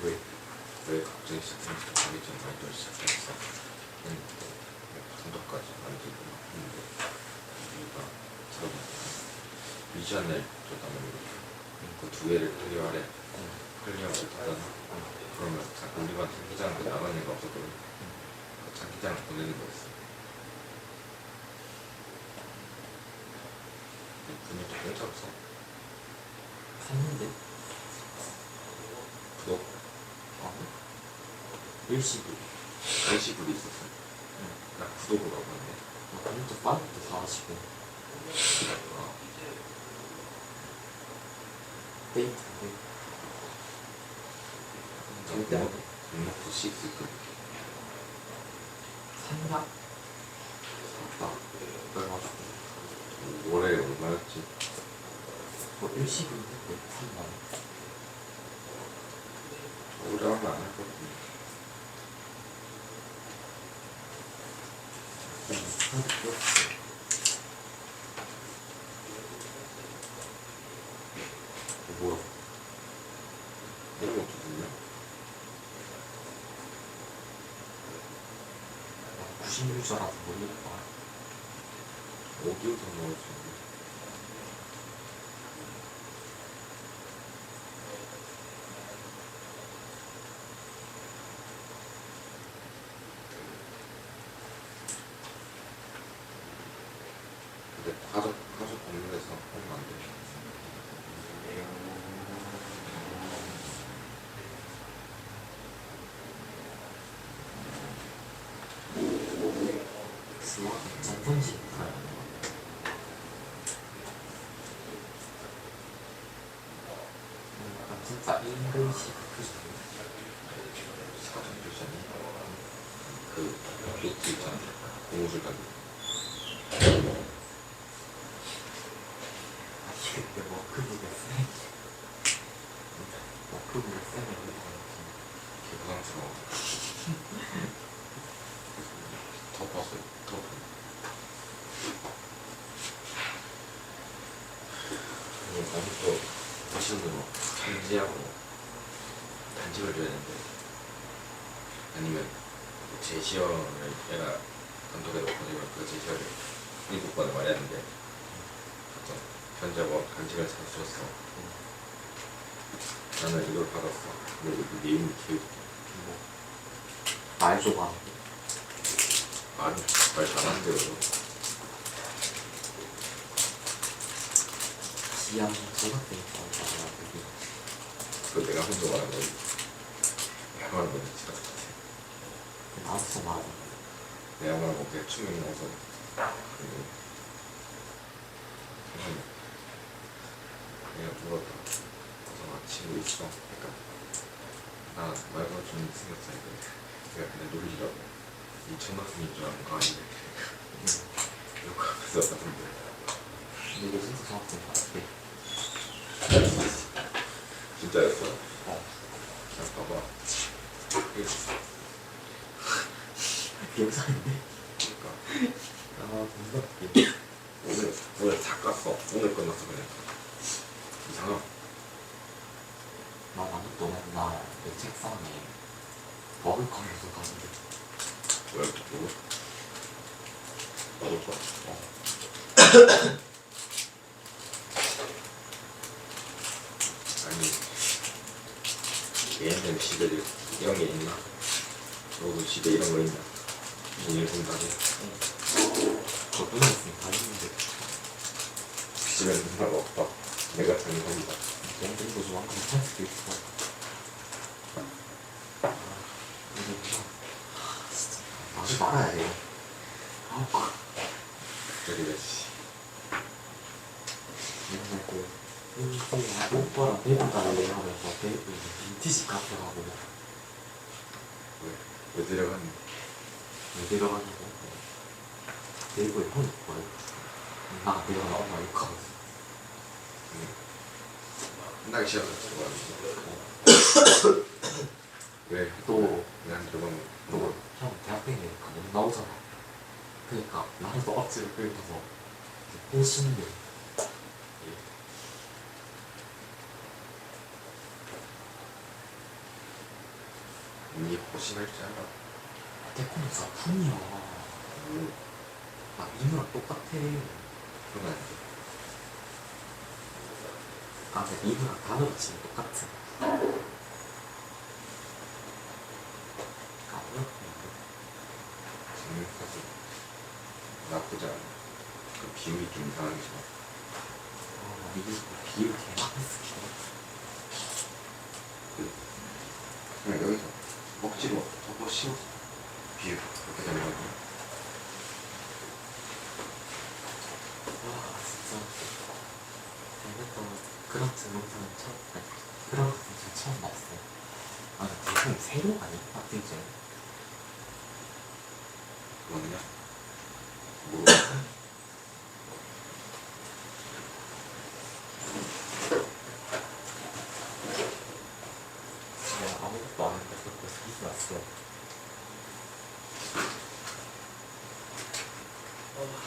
B: 왜?
D: 왜 갑자기 시작했는지 자기 전 말도 시작했어. 했는데 정도까지 만들고 막 했는데 우리가 서로 미션을 줬다면 그두 개를 클리어하래. 클리어를 하잖아. 그러면 우리가 자기장한테 나가는 애가 없었거든. 그 자기장을 보내는 거였어. 분명히 공짜 없어.
B: 샀는데?
D: 구독
B: 아니? 일시불.
D: 일시불이 있었어. 나 구독으로 하고 있네.
B: 나 진짜 빠르게 사가지고 데이트인데 절대 안 돼.
D: 등록도 6
B: 샀나? 샀다. 얼마 주고
D: 올해 얼마였지?
B: 뭐 일시불인데 3만원.
D: 올해 얼마 안 할 것 같은데.
B: 카드 꼈어.
D: 뭐야? 이런 것도 있냐?
B: 96자라서 모르겠다.
D: 어디서 넣었지? 근데 가족 건물에서 하면 안 돼.
B: 스와 전통식 약간 진짜 잉글식 그
D: 사전 교사님 그 노트 있잖아. 고무줄 가게.
B: 아니 근데 워크북에 쌤 워크북에 쌤이
D: 되게 부담스러워. 덮었어요. 덮어. 아니 나는 또 거실로 편지하고 단집을 줘야 되는데 아니면 제시어를 얘가 단독에 놓고 있으면 그 제시어를 일곱 번을 말해야 하는데 어떤 편지하고 간직을 사줬어. 나는 이걸 받았어. 근데 이 내용이 기억이
B: 말 좁아.
D: 아니 말 잘하는데요.
B: 지향 조각되니까 맞아 되게
D: 그거 내가 혼자 말한 거지. 내가 말한 거지 진짜.
B: 나도 맞아.
D: 내가 말한 거 대충 넣어서 그리고 세상에 내가 물었다. 그래서 친구 있어. 그러니까 나 말 걸어주는 생겼어. 내가 그냥 놀리라고. 이 천학생인 줄 아는 거 아닌데. 이렇게 하면서 하던데.
B: 근데 이거 진짜 정확한 것 같아.
D: 진짜였어.
B: 어.
D: 자 봐봐.
B: 기억상인데?
D: 그러니까
B: 아 뭔가
D: 오늘 다 깠어. 오늘 끝났어 그냥. 이상함.
B: 나 아직도 맨날 내 책상에 먹을거리에서 가는데
D: 왜 이렇게 보고? 먹을 거야. 아니 얘네들 시대들 이런 게 있나? 너도 시대 이런 거 있나? 일본 가게
B: 그거 누나 있으면 다 있는데
D: 집에 누나가 없다. 내가 장난이다.
B: 너무 이거 좀 한번 할 수도 있어. 이거 누나 진짜 말을 말아야 돼.
D: 그래 씨.
B: 맨날 오빠랑 데이트 가려고 하면서 빈티지 카페 가고
D: 왜 데려갔니?
B: 왜 데려가냐고 데이트에 형 있거든. 나 데려가 엄마 욕하고
D: 끝나기 시작했어. 왜?
B: 또
D: 난 저번
B: 또 형 대학생이니까 못 나오잖아. 그러니까 나를 또 억지로 끌고서 꼬시는 게
D: 니 호심할 줄 알아.
B: 태권도 사품이야. 나 민우랑 똑같아.
D: 그건 아닌데.
B: 아, 근데 민우랑 단어가 지금 똑같아.
D: 사실 나쁘지 않아. 그 비율이 좀 이상하게 좀.
B: 민우 비율 개막했어.
D: 그냥 여기서 억지로 더 씌워 비율 그렇게 되면
B: 와, 진짜. 재밌다. 그런 동영상은 처음, 아니, 그런 것은 처음 봤어. 아니, 대충 새로 아니? 빡들지.
D: 뭐냐? 모르겠어.
B: 그냥 아무것도 안 했는데 그렇게 스키스 났어.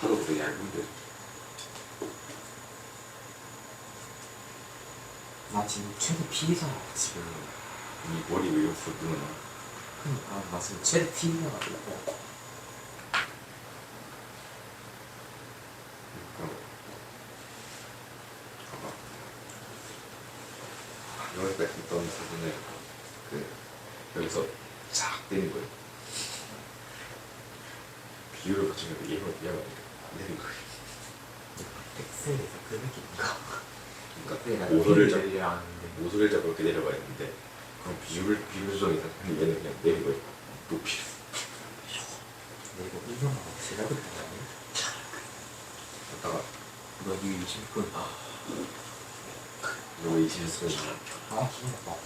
D: 하도 얇은데
B: 나 지금 최대 피해잖아, 지금.
D: 이 머리 왜 이렇게 누나?
B: 그니까, 나 지금 최대 피해잖아, 이거.
D: 여기까지 있던 사진을 여기서 쫙 때린 거예요. 비율을 맞추면 얘가 내린 거예요.
B: 엑셀에서 그 느낌인가?
D: 그러니까
B: 내가
D: 모서리를
B: 피를
D: 잡고
B: 내려왔는데.
D: 모서리를 잡고 이렇게 내려가야 했는데 그럼 비율 조정이 근데 얘는 그냥 내린 거예요. 높이를.
B: 근데 이거 인형하고 제가 그랬던 거 아니야?
D: 갔다가
B: 너 이거 20분.
D: 너 20분
B: 아, 기억나.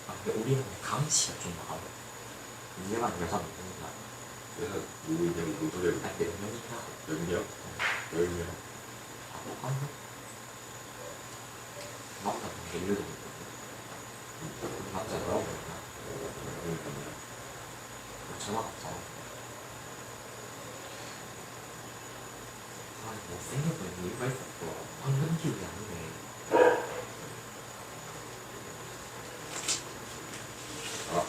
B: 아, 근데 우리는 강치가 좀 나아. 인형한 여자는 있는가?
D: 그래서 누구 있냐면 모서리를
B: 아, 근데 몇 명이냐?
D: 몇 명? 10명.
B: 아, 똑같네? 남자는 18명 있거든. 남자 19명이야. 전화 왔잖아. 아, 못생겼던 이유가 있었어. 황금 기운이 아니네.
D: 아,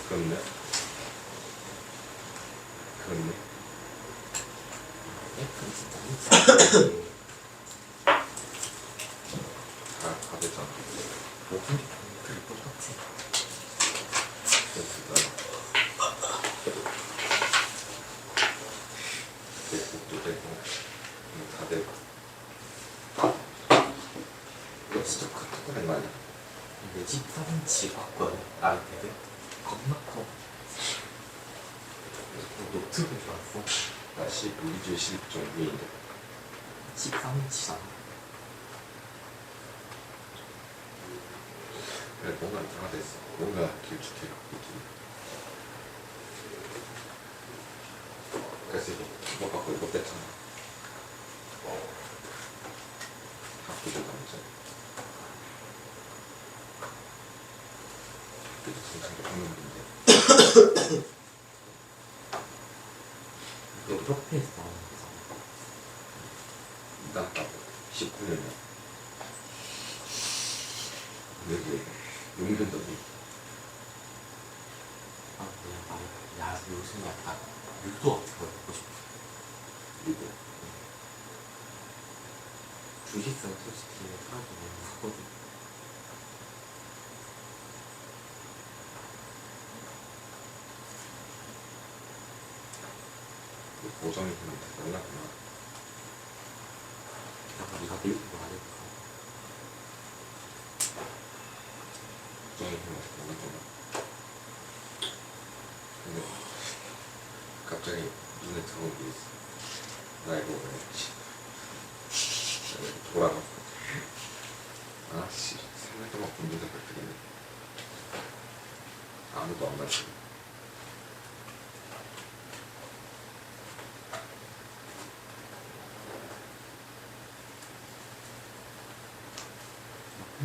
D: 그렇네. 그렇네.
B: F는 진짜 미쳤어.
D: 다 됐잖아.
B: 목소리 그게 똑같아.
D: 됐다. 대국도 되고 다 되고. 이거 진짜 크다는 거 아니야?
B: 근데 14인치 봤거든. 아이패드. 겁나 커. 그래서 노트북인 줄 알았어.
D: 나 12주 12.2인데
B: 13인치잖아.
D: 그래 뭔가 다 됐어. 뭔가 길쭉해. 그래서 이거 뭐 갖고 이거 뺐잖아. 학교도 남자. 그래서 정상도 방금인데
B: 이거 프로필에서 나오는 거잖아.
D: 나 19년이야. 왜 용돈더니
B: 아, 그냥 야, 요즘 약간 유도 같은 거 듣고 싶어.
D: 그리고
B: 솔직히 사람들이 너무 무섭거든.
D: 고정이 되면 달랐구나.
B: 약간 네가 밀고 하니까.
D: 고정이 되면 달랐구나. 근데 갑자기 눈에 들어온 게 있어. 나 이거 왜 돌아가. 아씨, 3일 동안 공부도 못 되겠네. 아무도 안 가르쳐.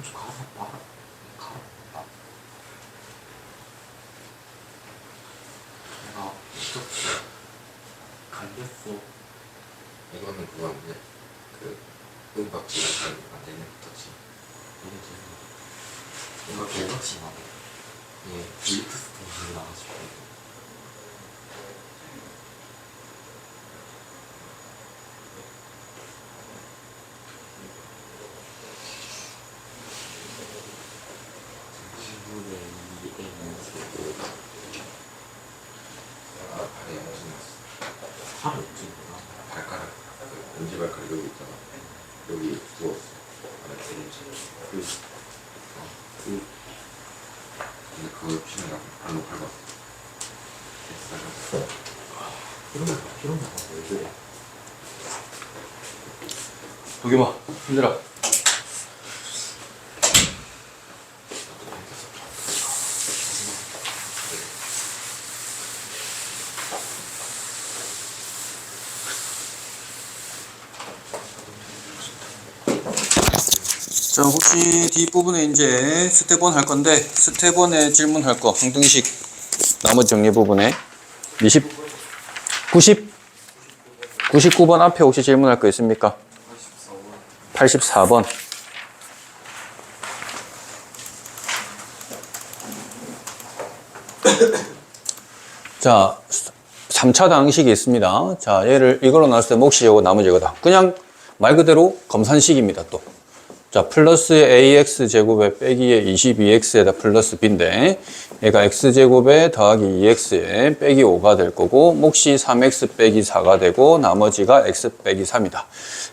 B: 좀 가서 봐라. 가라. 내가 진짜 갈렸어.
D: 이거는 그건데 그 음박지가 잘 안 되는 터치.
B: 이거 개같이 나네. 예, 블리프스 동시에 나가지고. 지구의 이 N's.
D: 아, 발에 염증 났어.
B: 팔을 움직이구나.
D: 발가락, 그 엄지발가락 여기 있잖아. 여기 부었어. 안에 기름지. 근데 그걸 피느라 발로 밟았어.
B: 이런 거 왜 그래?
A: 도겸아, 힘들어. 자, 혹시 뒷부분에 이제 스텝 1 할 건데, 스텝 1에 질문할 거, 항등식, 나머지 정리 부분에 99번 앞에 혹시 질문할 거 있습니까? 84번. 자, 3차 방식이 있습니다. 자, 얘를 이걸로 나눴을 때 몫이 이거 나머지 이거다. 그냥 말 그대로 검산식입니다, 또. 자, 플러스의 ax 제곱에 빼기의 22x에다 플러스 b인데 얘가 x제곱에 더하기 2x에 빼기 5가 될 거고 몫이 3x 빼기 4가 되고 나머지가 x 빼기 3이다.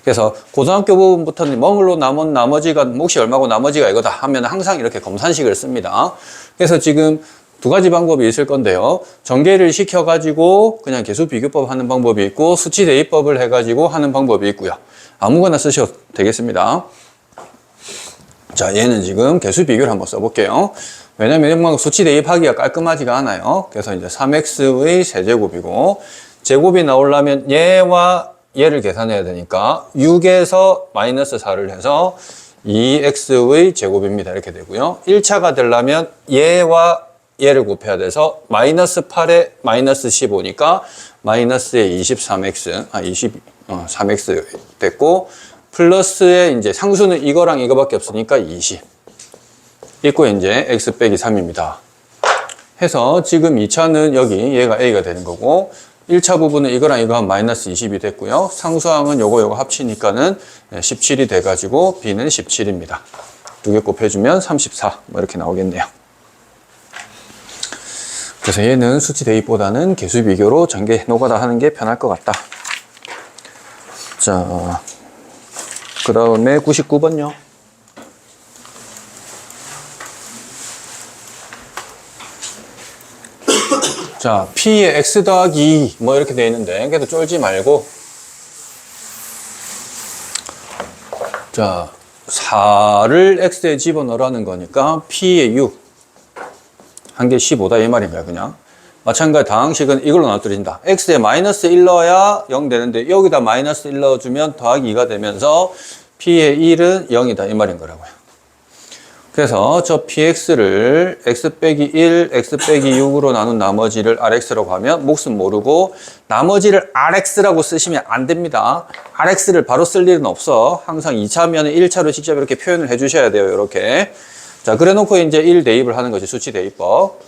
A: 그래서 고등학교 부분부터는 멍으로 남은 나머지가 몫이 얼마고 나머지가 이거다 하면 항상 이렇게 검산식을 씁니다. 그래서 지금 두 가지 방법이 있을 건데요. 전개를 시켜가지고 그냥 계수 비교법 하는 방법이 있고 수치 대입법을 해가지고 하는 방법이 있고요. 아무거나 쓰셔도 되겠습니다. 자, 얘는 지금 개수 비교를 한번 써볼게요. 왜냐면 이런 수치 대입하기가 깔끔하지가 않아요. 그래서 이제 3x의 세제곱이고, 제곱이 나오려면 얘와 얘를 계산해야 되니까 6에서 마이너스 4를 해서 2x의 제곱입니다. 이렇게 되고요. 1차가 되려면 얘와 얘를 곱해야 돼서 마이너스 8에 마이너스 15니까 마이너스에 23x, 3x 됐고, 플러스에 이제 상수는 이거랑 이거밖에 없으니까 20. 있고 이제 x 빼기 3입니다. 해서 지금 2차는 여기 얘가 a가 되는 거고 1차 부분은 이거랑 이거 한 마이너스 20이 됐고요. 상수항은 요거 합치니까는 17이 돼가지고 b는 17입니다. 두 개 곱해주면 34 뭐 이렇게 나오겠네요. 그래서 얘는 수치 대입보다는 개수 비교로 전개 노가다 하는 게 편할 것 같다. 자, 그 다음에 99번요. 자, P의 X 더하기 2, 뭐 이렇게 되어 있는데, 그래도 쫄지 말고. 자, 4를 X에 집어넣으라는 거니까, P의 6. 한 개 15다, 이 말인가요, 그냥? 마찬가지 다항식은 이걸로 나눠뜨린다. X에 마이너스 1 넣어야 0 되는데 여기다 마이너스 1 넣어주면 더하기 2가 되면서 P의 1은 0이다 이 말인 거라고요. 그래서 저 PX를 X 빼기 1, X 빼기 6으로 나눈 나머지를 RX라고 하면 몫은 모르고 나머지를 RX라고 쓰시면 안 됩니다. RX를 바로 쓸 일은 없어. 항상 2차면 1차로 직접 이렇게 표현을 해 주셔야 돼요. 이렇게. 자, 그래 놓고 이제 1 대입을 하는 거지. 수치 대입법.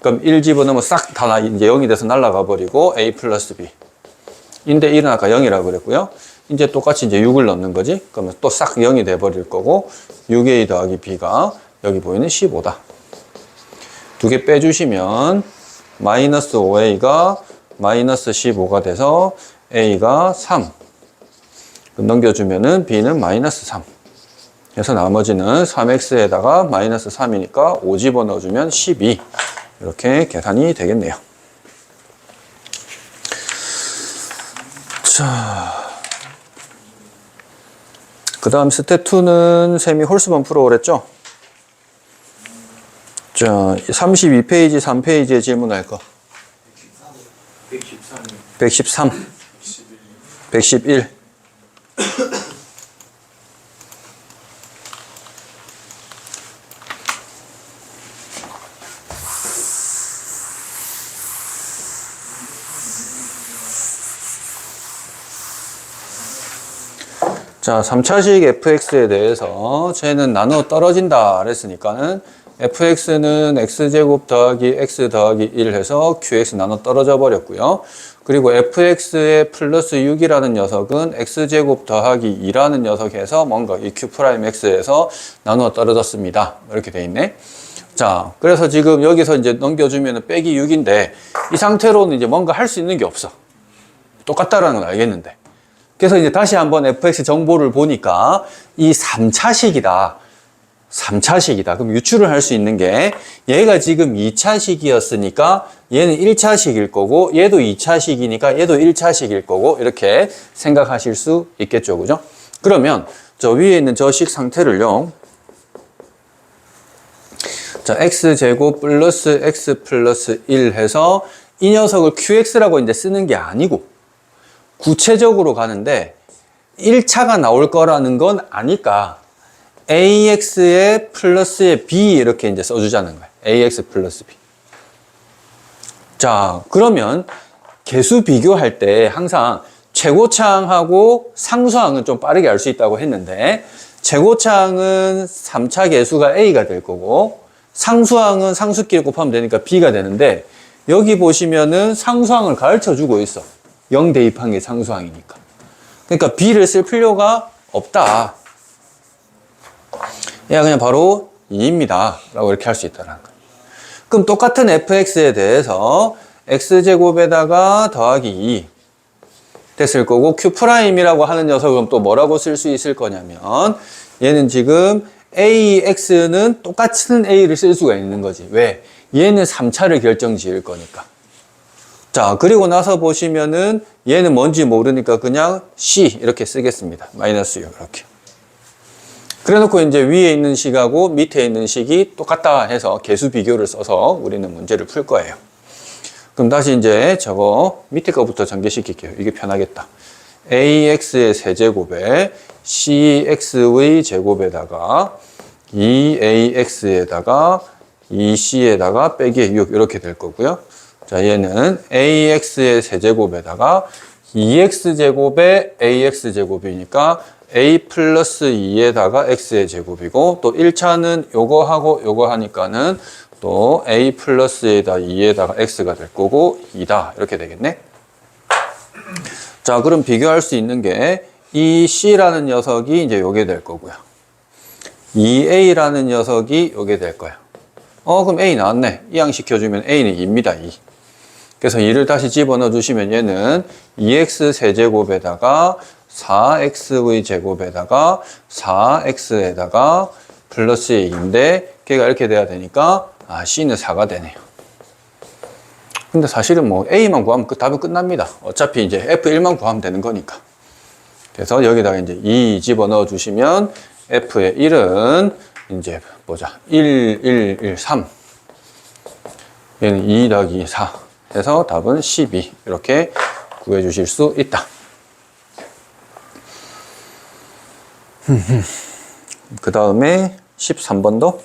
A: 그럼 1 집어넣으면 싹 다 이제 0이 돼서 날아가 버리고 A 플러스 B. 인데 1은 아까 0이라고 그랬고요. 이제 똑같이 이제 6을 넣는 거지. 그러면 또 싹 0이 돼버릴 거고 6a 더하기 b가 여기 보이는 15다. 두 개 빼주시면 마이너스 5a가 마이너스 15가 돼서 a가 3. 넘겨주면은 b는 마이너스 3. 그래서 나머지는 3x에다가 마이너스 3이니까 5 집어넣어주면 12. 이렇게 계산이 되겠네요. 자, 그 다음 스텝 2는 셈이 홀수만 풀어오랬죠? 자, 32페이지, 3페이지에 질문할 거. 113. 111. 자, 3차식 fx에 대해서 쟤는 나눠 떨어진다 그랬으니까는 fx는 x제곱 더하기 x 더하기 1 해서 qx 나눠 떨어져 버렸고요. 그리고 fx의 플러스 6이라는 녀석은 x제곱 더하기 2라는 녀석에서 뭔가 이 q'x에서 나눠 떨어졌습니다. 이렇게 돼 있네. 자, 그래서 지금 여기서 이제 넘겨주면 빼기 6인데 이 상태로는 이제 뭔가 할 수 있는 게 없어. 똑같다라는 걸 알겠는데. 그래서 이제 다시 한번 fx 정보를 보니까 이 3차식이다. 3차식이다. 그럼 유추를 할 수 있는 게 얘가 지금 2차식이었으니까 얘는 1차식일 거고 얘도 2차식이니까 얘도 1차식일 거고 이렇게 생각하실 수 있겠죠. 그죠? 그러면 저 위에 있는 저 식 상태를요. 자, x제곱 플러스 x 플러스 1 해서 이 녀석을 qx라고 이제 쓰는 게 아니고 구체적으로 가는데 1차가 나올 거라는 건 아니까 ax에 플러스에 b 이렇게 이제 써주자는 거예요. ax 플러스 b. 자, 그러면 개수 비교할 때 항상 최고차항하고 상수항은 좀 빠르게 알 수 있다고 했는데 최고차항은 3차 개수가 a가 될 거고 상수항은 상수끼리 곱하면 되니까 b가 되는데 여기 보시면은 상수항을 가르쳐 주고 있어. 0 대입한 게 상수항이니까. 그러니까 b를 쓸 필요가 없다. 얘가 그냥 바로 2입니다. 라고 이렇게 할 수 있다는 거예요. 그럼 똑같은 fx에 대해서 x제곱에다가 더하기 2 됐을 거고 q'이라고 하는 녀석은 또 뭐라고 쓸 수 있을 거냐면 얘는 지금 ax는 똑같은 a를 쓸 수가 있는 거지. 왜? 얘는 3차를 결정 지을 거니까. 자, 그리고 나서 보시면은 얘는 뭔지 모르니까 그냥 c 이렇게 쓰겠습니다. 마이너스 6 이렇게. 그래 놓고 이제 위에 있는 식하고 밑에 있는 식이 똑같다 해서 개수 비교를 써서 우리는 문제를 풀 거예요. 그럼 다시 이제 저거 밑에 거부터 전개시킬게요. 이게 편하겠다. ax의 세제곱에 cx의 제곱에다가 2ax에다가 2c에다가 빼기 6 이렇게 될 거고요. 자, 얘는 ax의 세제곱에다가 2x제곱에 ax제곱이니까 a 플러스 2에다가 x의 제곱이고 또 1차는 요거 하고 요거 하니까는 또 a 플러스에다 2에다가 x가 될 거고 2다 이렇게 되겠네. 자, 그럼 비교할 수 있는 게 이 c라는 녀석이 이제 요게 될 거고요. 2a라는 녀석이 요게 될 거야. 그럼 a 나왔네. 이항시켜주면 a는 2입니다. 2. 그래서 2를 다시 집어넣어 주시면 얘는 2x 세제곱에다가 4x의 제곱에다가 4x에다가 플러스 2인데 걔가 이렇게 돼야 되니까 c는 4가 되네요. 근데 사실은 뭐 a만 구하면 답은 끝납니다. 어차피 이제 f1만 구하면 되는 거니까. 그래서 여기다가 이제 2 집어넣어 주시면 f의 1은 이제 보자. 1, 1, 1, 3. 얘는 2 더하기 4. 해서 답은 12. 이렇게 구해 주실 수 있다. 그 다음에 13번도.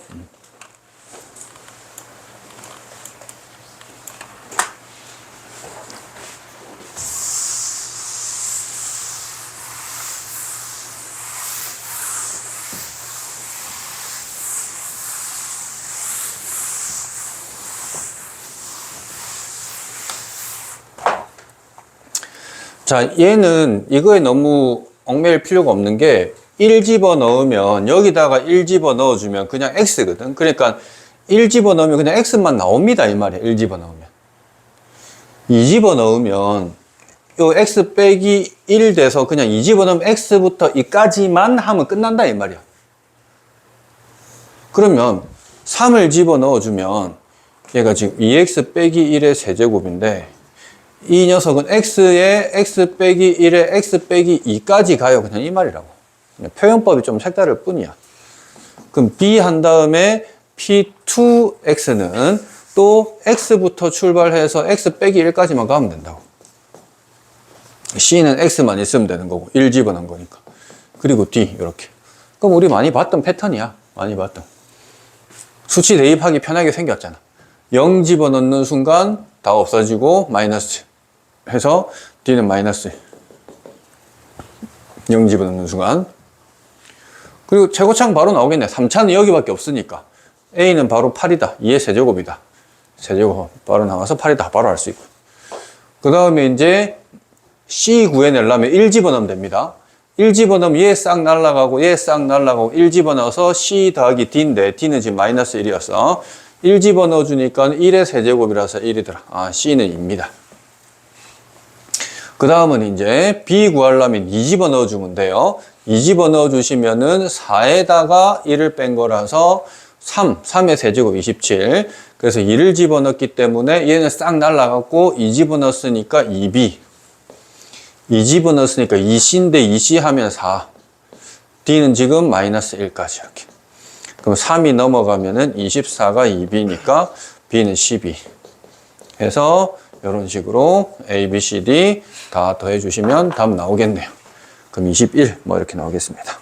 A: 자, 얘는 이거에 너무 얽매일 필요가 없는 게 1 집어넣으면 여기다가 1 집어넣어주면 그냥 x거든. 그러니까 1 집어넣으면 그냥 x만 나옵니다 이 말이야. 1 집어넣으면 2 집어넣으면 요 x 빼기 1 돼서 그냥 2 집어넣으면 x부터 2까지만 하면 끝난다 이 말이야. 그러면 3을 집어넣어주면 얘가 지금 2x 빼기 1의 세제곱인데 이 녀석은 x에 x 빼기 1에 x 빼기 2까지 가요. 그냥 이 말이라고. 그냥 표현법이 좀 색다를 뿐이야. 그럼 b 한 다음에 p2x는 또 x부터 출발해서 x 빼기 1까지만 가면 된다고. c는 x만 있으면 되는 거고 1 집어넣은 거니까. 그리고 d 이렇게. 그럼 우리 많이 봤던 패턴이야. 많이 봤던. 수치 대입하기 편하게 생겼잖아. 0 집어넣는 순간 다 없어지고 마이너스 해서 d는 마이너스 0 집어넣는 순간. 그리고 최고차는 바로 나오겠네. 3차는 여기밖에 없으니까 a는 바로 8이다. 2의 세제곱이다. 세제곱 바로 나와서 8이다. 바로 알 수 있고. 그 다음에 이제 c 구해내려면 1 집어넣으면 됩니다. 1 집어넣으면 얘 싹 날라가고 얘 싹 날라가고 1 집어넣어서 c 더하기 d인데 d는 지금 마이너스 1이었어. 1 집어넣어 주니까 1의 세제곱이라서 1이더라. 아, c는 2입니다. 그 다음은 이제 b 구하려면 2 집어넣어 주면 돼요. 2 집어넣어 주시면은 4에다가 1을 뺀 거라서 3의 세제곱 27. 그래서 2를 집어넣기 때문에 얘는 싹 날라갔고 2 집어넣었으니까 2b. 2 집어넣었으니까 2c인데 2c 하면 4. d는 지금 마이너스 1까지 이렇게. 그럼 3이 넘어가면은 24가 2b니까 b는 12. 해서 이런 식으로 a, b, c, d 다 더해 주시면 답 나오겠네요. 그럼 21 뭐 이렇게 나오겠습니다.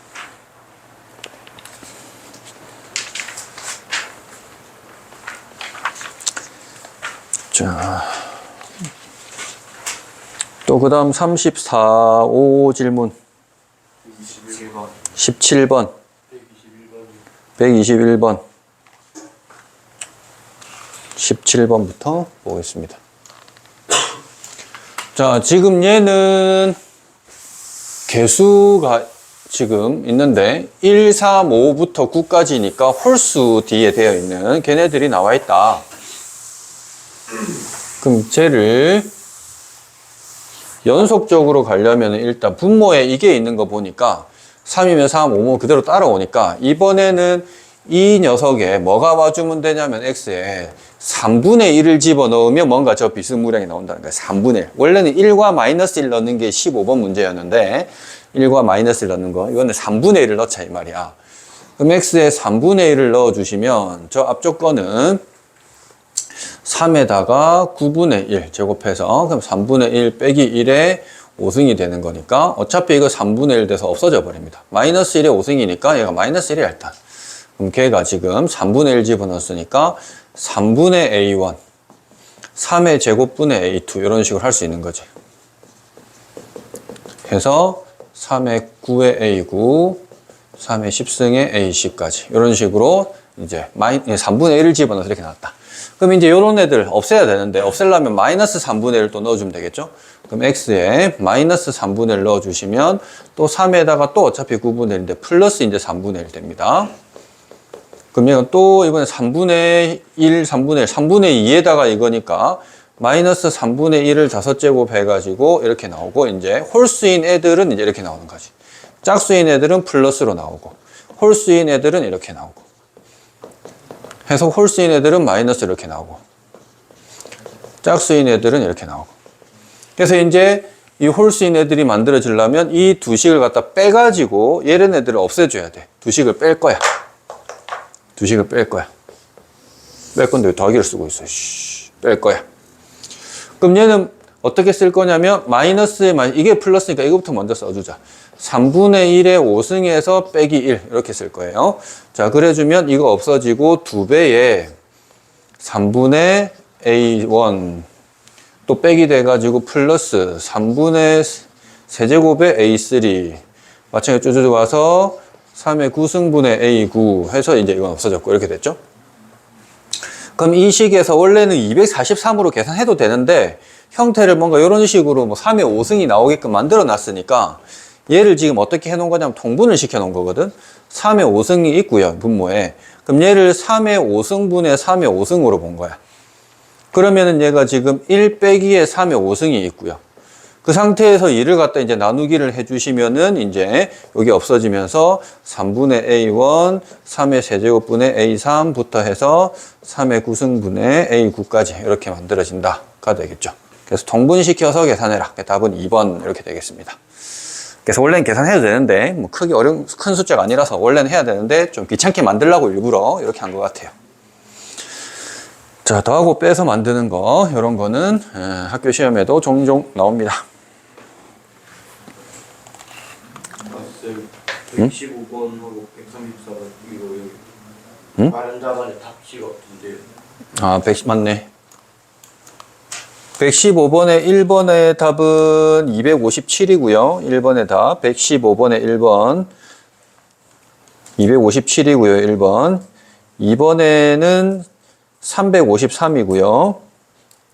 A: 자, 또 그 다음 34, 5 질문
C: 21번
A: 17번
C: 121번이
A: 121번 17번부터 보겠습니다. 자, 지금 얘는 개수가 지금 있는데 1, 3, 5부터 9까지니까 홀수 뒤에 되어 있는 걔네들이 나와 있다. 그럼 쟤를 연속적으로 가려면 일단 분모에 이게 있는 거 보니까 3이면 3, 5면 그대로 따라오니까 이번에는 이 녀석에 뭐가 와주면 되냐면 x에 3분의 1을 집어넣으면 뭔가 저 비스무리하게 나온다는 거예요. 3분의 1. 원래는 1과 마이너스 1 넣는 게 15번 문제였는데 1과 마이너스 1 넣는 거 이거는 3분의 1을 넣자 이 말이야. 그럼 x에 3분의 1을 넣어주시면 저 앞쪽 거는 3에다가 9분의 1 제곱해서 그럼 3분의 1 빼기 1에 5승이 되는 거니까 어차피 이거 3분의 1 돼서 없어져 버립니다. 마이너스 1에 5승이니까 얘가 마이너스 1이야 일단. 그럼 걔가 지금 3분의 1 집어넣었으니까 3분의 a1 3의 제곱분의 a2 이런 식으로 할 수 있는 거지. 해서 3의 9의 a9 3의 10승의 a10까지 이런 식으로 이제 3분의 1을 집어넣어서 이렇게 나왔다. 그럼 이제 이런 애들 없애야 되는데 없애려면 마이너스 3분의 1을 또 넣어주면 되겠죠. 그럼 x에 마이너스 3분의 1 넣어주시면 또 3에다가 또 어차피 9분의 1인데 플러스 이제 3분의 1 됩니다. 그럼 얘는 또 이번에 3분의 1, 3분의 1, 3분의 2에다가 이거니까 마이너스 3분의 1을 5제곱 해가지고 이렇게 나오고 이제 홀수인 애들은 이제 이렇게 나오는 거지. 짝수인 애들은 플러스로 나오고 홀수인 애들은 이렇게 나오고 해서 홀수인 애들은 마이너스 이렇게 나오고 짝수인 애들은 이렇게 나오고 그래서 이제 이 홀수인 애들이 만들어지려면 이 두 식을 갖다 빼가지고 얘런 애들을 없애줘야 돼. 두 식을 뺄 거야. 두 식을 뺄 거야. 뺄 건데 왜 더하기를 쓰고 있어. 뺄 거야. 그럼 얘는 어떻게 쓸 거냐면 마이너스에 이게 플러스니까 이거부터 먼저 써주자. 3분의 1에 5승에서 빼기 1 이렇게 쓸 거예요. 자, 그래주면 이거 없어지고 2배에 3분의 a1 또 빼기 돼가지고 플러스 3분의 세제곱의 a3 마찬가지로 쭉쭉 와서 3의 9승분의 a9 해서 이제 이건 없어졌고 이렇게 됐죠. 그럼 이 식에서 원래는 243으로 계산해도 되는데 형태를 뭔가 이런 식으로 뭐 3의 5승이 나오게끔 만들어 놨으니까 얘를 지금 어떻게 해 놓은 거냐면 통분을 시켜 놓은 거거든. 3의 5승이 있고요, 분모에. 그럼 얘를 3의 5승분의 3의 5승으로 본 거야. 그러면은 얘가 지금 1 빼기에 3의 5승이 있고요. 그 상태에서 이를 갖다 이제 나누기를 해주시면은 이제 여기 없어지면서 3분의 A1, 3의 세제곱분의 A3부터 해서 3의 9승분의 A9까지 이렇게 만들어진다가 되겠죠. 그래서 통분시켜서 계산해라. 답은 2번 이렇게 되겠습니다. 그래서 원래는 계산해도 되는데 뭐 크게 큰 숫자가 아니라서 원래는 해야 되는데 좀 귀찮게 만들려고 일부러 이렇게 한 것 같아요. 자, 더하고 빼서 만드는 거 이런 거는 학교 시험에도 종종 나옵니다.
C: 쌤 115번하고 134번 이거 여기
A: 응?
C: 다른 답안에 답지 같은데
A: 아, 맞네. 115번의 1번의 답은 257이고요. 1번의 답. 115번의 1번. 257이고요. 1번. 2번에는 353이고요.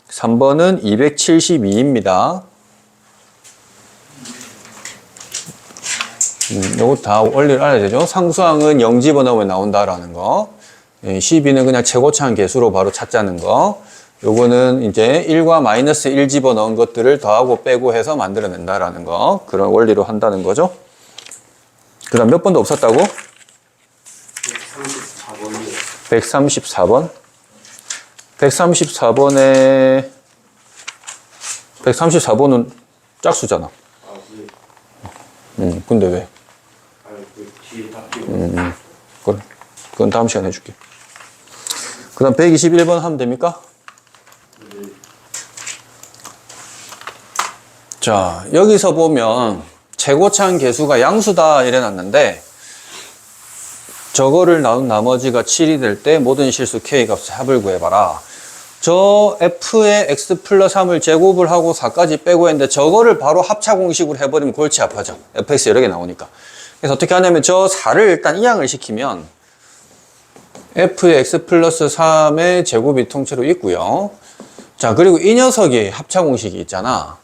A: 3번은 272입니다. 요거 다 원리를 알아야 되죠. 상수항은 0 집어넣으면 나온다라는 거. 12는 그냥 최고차항 개수로 바로 찾자는 거. 요거는 이제 1과 마이너스 1 집어넣은 것들을 더하고 빼고 해서 만들어낸다라는 거. 그런 원리로 한다는 거죠. 그 다음 몇 번도 없었다고?
C: 134번이요
A: 134번에 134번은 짝수잖아.
C: 아 네.
A: 근데 왜?
C: 그 뒤에 답지
A: 그래. 그건 다음 시간에 해줄게. 그 다음 121번 하면 됩니까?
C: 네.
A: 자, 여기서 보면 최고차항 개수가 양수다 이래놨는데 저거를 나눈 나머지가 7이 될 때 모든 실수 K값의 합을 구해봐라. 저 F의 X 플러스 3을 제곱을 하고 4까지 빼고 했는데 저거를 바로 합차 공식으로 해버리면 골치 아파져. fx 여러 개 나오니까. 그래서 어떻게 하냐면 저 4를 일단 이항을 시키면 F의 X 플러스 3의 제곱이 통째로 있고요. 자, 그리고 이 녀석이 합차 공식이 있잖아.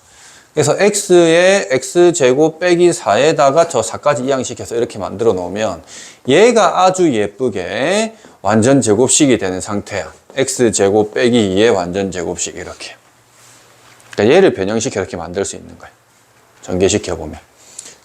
A: 그래서 X의 X제곱 빼기 4에다가 저 4까지 이항시켜서 이렇게 만들어 놓으면 얘가 아주 예쁘게 완전 제곱식이 되는 상태야. X제곱 빼기 2의 완전 제곱식 이렇게. 그러니까 얘를 변형시켜 이렇게 만들 수 있는 거야. 전개시켜보면.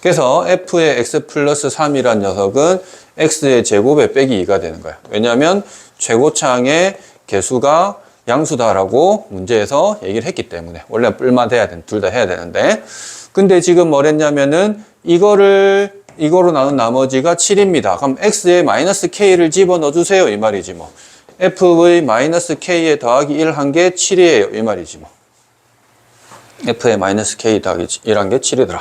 A: 그래서 F의 X 플러스 3이란 녀석은 X의 제곱에 빼기 2가 되는 거야. 왜냐하면 최고차항의 개수가 양수다라고 문제에서 얘기를 했기 때문에. 원래 뿔만 돼야 돼. 둘 다 해야 되는데. 근데 지금 뭐랬냐면은 이거로 나눈 나머지가 7입니다. 그럼 X에 마이너스 K를 집어넣어 주세요. 이 말이지 뭐. F의 마이너스 K에 더하기 1 한 게 7이에요. 이 말이지 뭐. F에 마이너스 K 더하기 1 한 게 7이더라.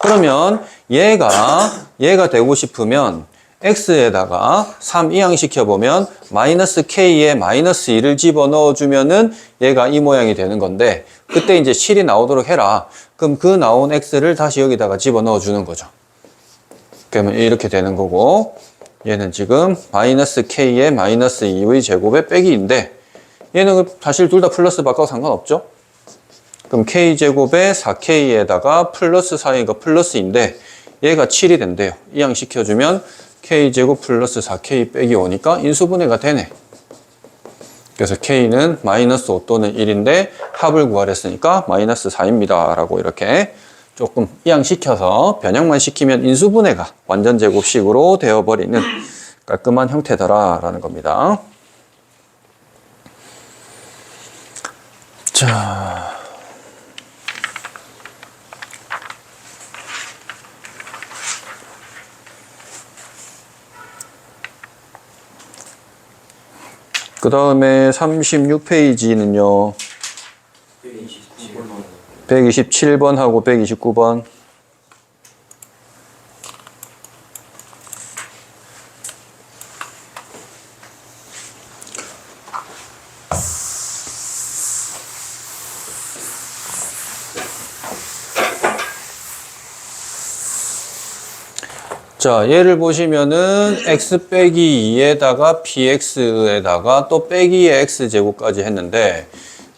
A: 그러면 얘가 되고 싶으면 X에다가 3 이항시켜보면 마이너스 K에 마이너스 2를 집어넣어 주면은 얘가 이 모양이 되는 건데 그때 이제 7이 나오도록 해라. 그럼 그 나온 X를 다시 여기다가 집어넣어 주는 거죠. 그러면 이렇게 되는 거고 얘는 지금 마이너스 K에 마이너스 2의 제곱에 빼기인데 얘는 사실 둘 다 플러스 바꿔도 상관없죠. 그럼 K제곱에 4K에다가 플러스 4이가 플러스인데 얘가 7이 된대요. 이항시켜주면 K제곱 플러스 4K 빼기 5니까 인수분해가 되네. 그래서 K는 마이너스 5 또는 1인데 합을 구하랬으니까 마이너스 4입니다. 라고 이렇게 조금 이항시켜서 변형만 시키면 인수분해가 완전 제곱식으로 되어버리는 깔끔한 형태더라 라는 겁니다. 자, 그 다음에 36페이지는요 127번하고 129번. 자, 얘를 보시면은 x 빼기 2에다가 px에다가 또 빼기의 x제곱까지 했는데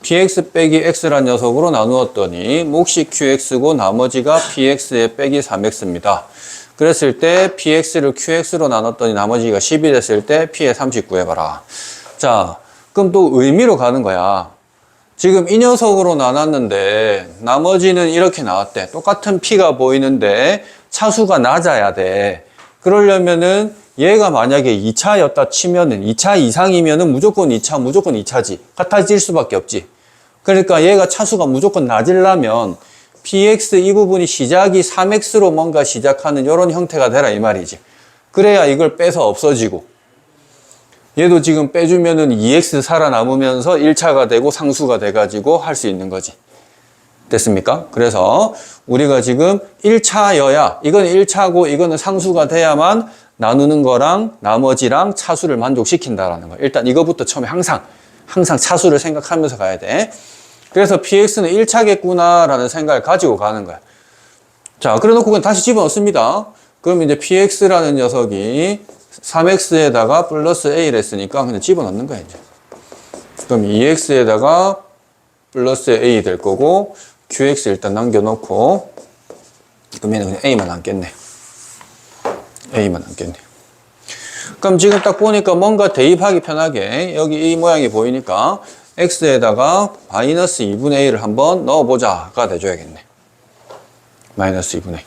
A: px 빼기 x란 녀석으로 나누었더니 몫이 qx고 나머지가 px에 빼기 3x입니다. 그랬을 때 px를 qx로 나눴더니 나머지가 10이 됐을 때 p에 39 해봐라. 자, 그럼 또 의미로 가는 거야. 지금 이 녀석으로 나눴는데 나머지는 이렇게 나왔대. 똑같은 p가 보이는데 차수가 낮아야 돼. 그러려면은 얘가 만약에 2차였다 치면은 2차 이상이면은 무조건 2차, 무조건 2차지. 같아질 수밖에 없지. 그러니까 얘가 차수가 무조건 낮으려면 px 이 부분이 시작이 3x로 뭔가 시작하는 이런 형태가 되라 이 말이지. 그래야 이걸 빼서 없어지고 얘도 지금 빼주면은 2x 살아남으면서 1차가 되고 상수가 돼가지고 할 수 있는 거지. 됐습니까? 그래서 우리가 지금 1차여야 이건 1차고 이거는 상수가 돼야만 나누는 거랑 나머지랑 차수를 만족시킨다라는 거예요. 일단 이거부터 처음에 항상 차수를 생각하면서 가야 돼. 그래서 px는 1차겠구나라는 생각을 가지고 가는 거야. 자, 그래 놓고 그냥 다시 집어넣습니다. 그럼 이제 px라는 녀석이 3x에다가 플러스 a를 했으니까 그냥 집어넣는 거야, 이제. 그럼 2x에다가 플러스 a 될 거고, qx 일단 남겨놓고, 그럼 얘는 그냥 a만 남겠네. a만 남겠네. 그럼 지금 딱 보니까 뭔가 대입하기 편하게, 여기 이 모양이 보이니까, x에다가 마이너스 2분의 a를 한번 넣어보자가 돼줘야겠네. 마이너스 2분의 2.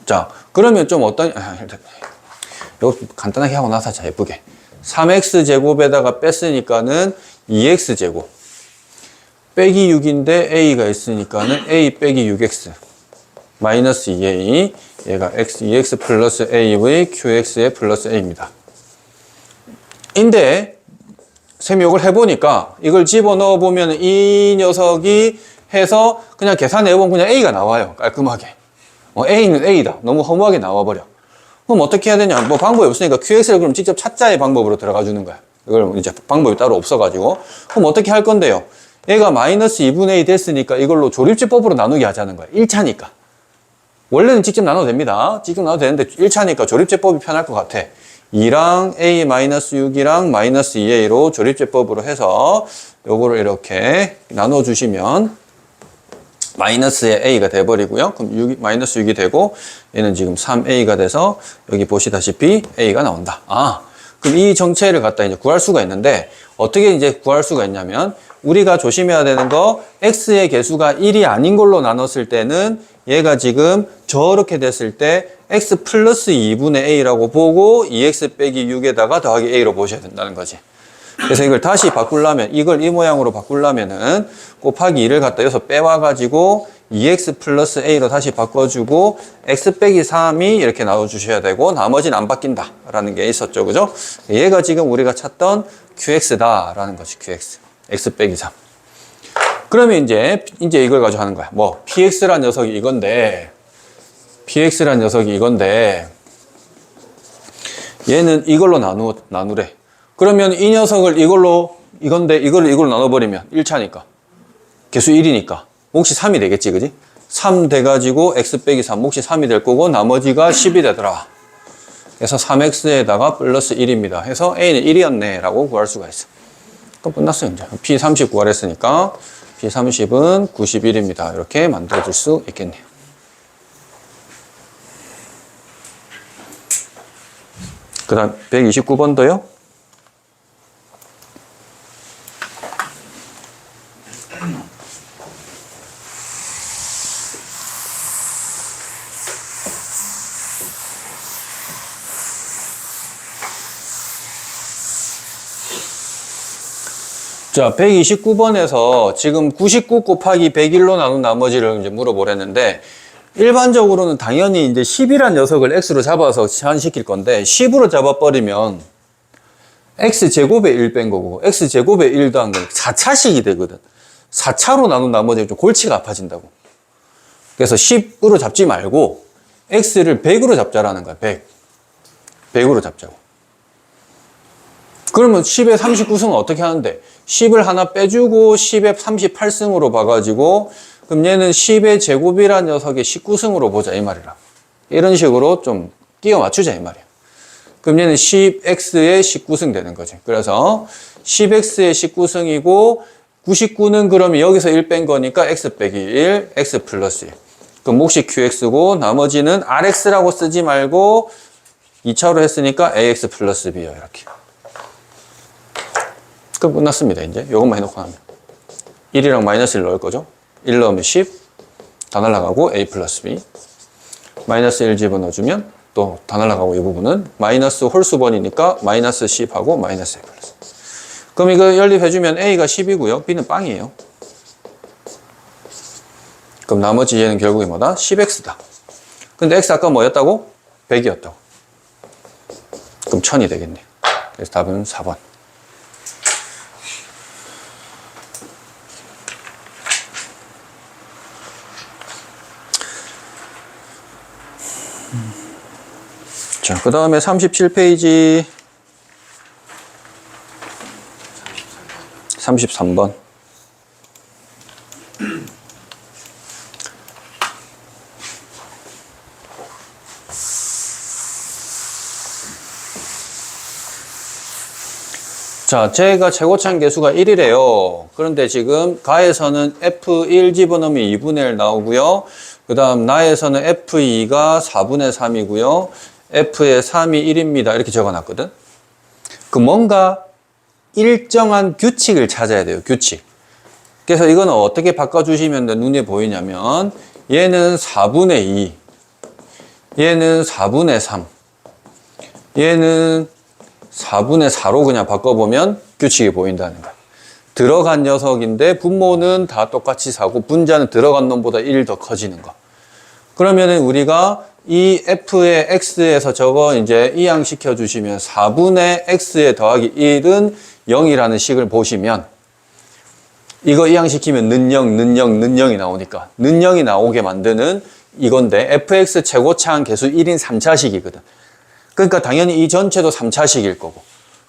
A: 자, 그러면 좀 어떤, 이거 간단하게 하고 나서 자, 예쁘게. 3x제곱에다가 뺐으니까는 2x제곱. 빼기 6인데 a가 있으니까는 a 빼기 6x. 마이너스 2a. 얘가 x, 2x 플러스 a의 qx의 플러스 a입니다. 인데, 쌤이 이걸 해보니까 이걸 집어넣어 보면 이 녀석이 해서 그냥 계산해보면 그냥 a가 나와요. 깔끔하게. a는 a다. 너무 허무하게 나와버려. 그럼 어떻게 해야 되냐? 뭐 방법이 없으니까 qx를 그럼 직접 찾자의 방법으로 들어가 주는 거야. 이걸 이제 방법이 따로 없어가지고. 그럼 어떻게 할 건데요? 얘가 마이너스 2분의 2 됐으니까 이걸로 조립제법으로 나누게 하자는 거야. 1차니까. 원래는 직접 나눠도 됩니다. 직접 나눠도 되는데 1차니까 조립제법이 편할 것 같아. 2랑 a-6이랑 마이너스 2a로 조립제법으로 해서 요거를 이렇게 나눠주시면 마이너스의 a가 돼버리고요. 그럼 마이너스 6이 되고 얘는 지금 3a가 돼서 여기 보시다시피 a가 나온다. 아, 그럼 이 정체를 갖다 이제 구할 수가 있는데 어떻게 이제 구할 수가 있냐면 우리가 조심해야 되는 거 x의 개수가 1이 아닌 걸로 나눴을 때는 얘가 지금 저렇게 됐을 때 x 플러스 2분의 a라고 보고 2x 빼기 6에다가 더하기 a로 보셔야 된다는 거지. 그래서 이걸 다시 바꾸려면 이걸 이 모양으로 바꾸려면은 곱하기 2를 갖다 여기서 빼와가지고 2x 플러스 a로 다시 바꿔주고 x 빼기 3이 이렇게 나눠주셔야 되고 나머지는 안 바뀐다 라는 게 있었죠. 그죠? 얘가 지금 우리가 찾던 qx다 라는 거지. qx. x 빼기 3. 그러면 이제 이걸 가지고 하는 거야. 뭐 px란 녀석이 이건데 얘는 이걸로 나누래. 그러면 이 녀석을 이걸로 나눠버리면 1차니까 개수 1이니까 몫이 3이 되겠지, 그지? 3 돼가지고 x 빼기 3 몫이 3이 될 거고 나머지가 10이 되더라. 그래서 3x에다가 플러스 1입니다. 해서 a는 1이었네 라고 구할 수가 있어. 그럼 끝났어요. 이제 p30 구하랬으니까 p30은 91입니다. 이렇게 만들어줄 수 있겠네요. 그 다음 129번도요. 자, 129번에서 지금 99 곱하기 101로 나눈 나머지를 이제 물어보랬는데, 일반적으로는 당연히 이제 10이란 녀석을 x로 잡아서 제한시킬 건데, 10으로 잡아버리면 x제곱에 1 뺀 거고, x제곱에 1 더한 건 4차식이 되거든. 4차로 나눈 나머지는 좀 골치가 아파진다고. 그래서 10으로 잡지 말고, x를 100으로 잡자라는 거야, 100. 100으로 잡자고. 그러면 10의 39승은 어떻게 하는데? 10을 하나 빼주고 10의 38승으로 봐가지고 그럼 얘는 10의 제곱이란 녀석의 19승으로 보자 이 말이라. 이런 식으로 좀 끼워 맞추자 이 말이야. 그럼 얘는 10x의 19승 되는 거지. 그래서 10x의 19승이고 99는 그러면 여기서 1 뺀 거니까 x 빼기 1, x 플러스 1. 그럼 몫이 qx고 나머지는 rx라고 쓰지 말고 2차로 했으니까 ax 플러스 b요. 이렇게. 그럼 끝났습니다. 이제 요것만 해놓고 하면 1이랑 마이너스 1 넣을 거죠. 1 넣으면 10, 다 날라가고 a 플러스 b. 마이너스 1 집어넣어주면 또 다 날라가고 이 부분은 마이너스 홀수번이니까 마이너스 10하고 마이너스 a 플러스. 그럼 이거 연립해주면 a가 10이고요. b는 빵이에요. 그럼 나머지 얘는 결국에 뭐다? 10x다. 근데 x 아까 뭐였다고? 100이었다고. 그럼 1000이 되겠네요. 그래서 답은 4번. 자, 그 다음에 37페이지 33번. 자, 제가 최고차항 계수가 1이래요. 그런데 지금 가에서는 F1 집어넣으면 2분의 1 나오고요. 그 다음 나에서는 F2가 4분의 3이고요. F의 3이 1입니다. 이렇게 적어놨거든. 그 뭔가 일정한 규칙을 찾아야 돼요. 규칙. 그래서 이거는 어떻게 바꿔주시면 눈에 보이냐면 얘는 4분의 2, 얘는 4분의 3, 얘는 4분의 4로 그냥 바꿔보면 규칙이 보인다는 거야. 들어간 녀석인데 분모는 다 똑같이 4고 분자는 들어간 놈보다 1 더 커지는 거. 그러면은 우리가 이 f의 x에서 저거 이제 이항시켜 주시면 4분의 x에 더하기 1은 0이라는 식을 보시면 이거 이항시키면 는 0, 는 0, 는 0이 나오니까 는 0이 나오게 만드는 이건데 fx 최고차항 계수 1인 3차식이거든. 그러니까 당연히 이 전체도 3차식일 거고.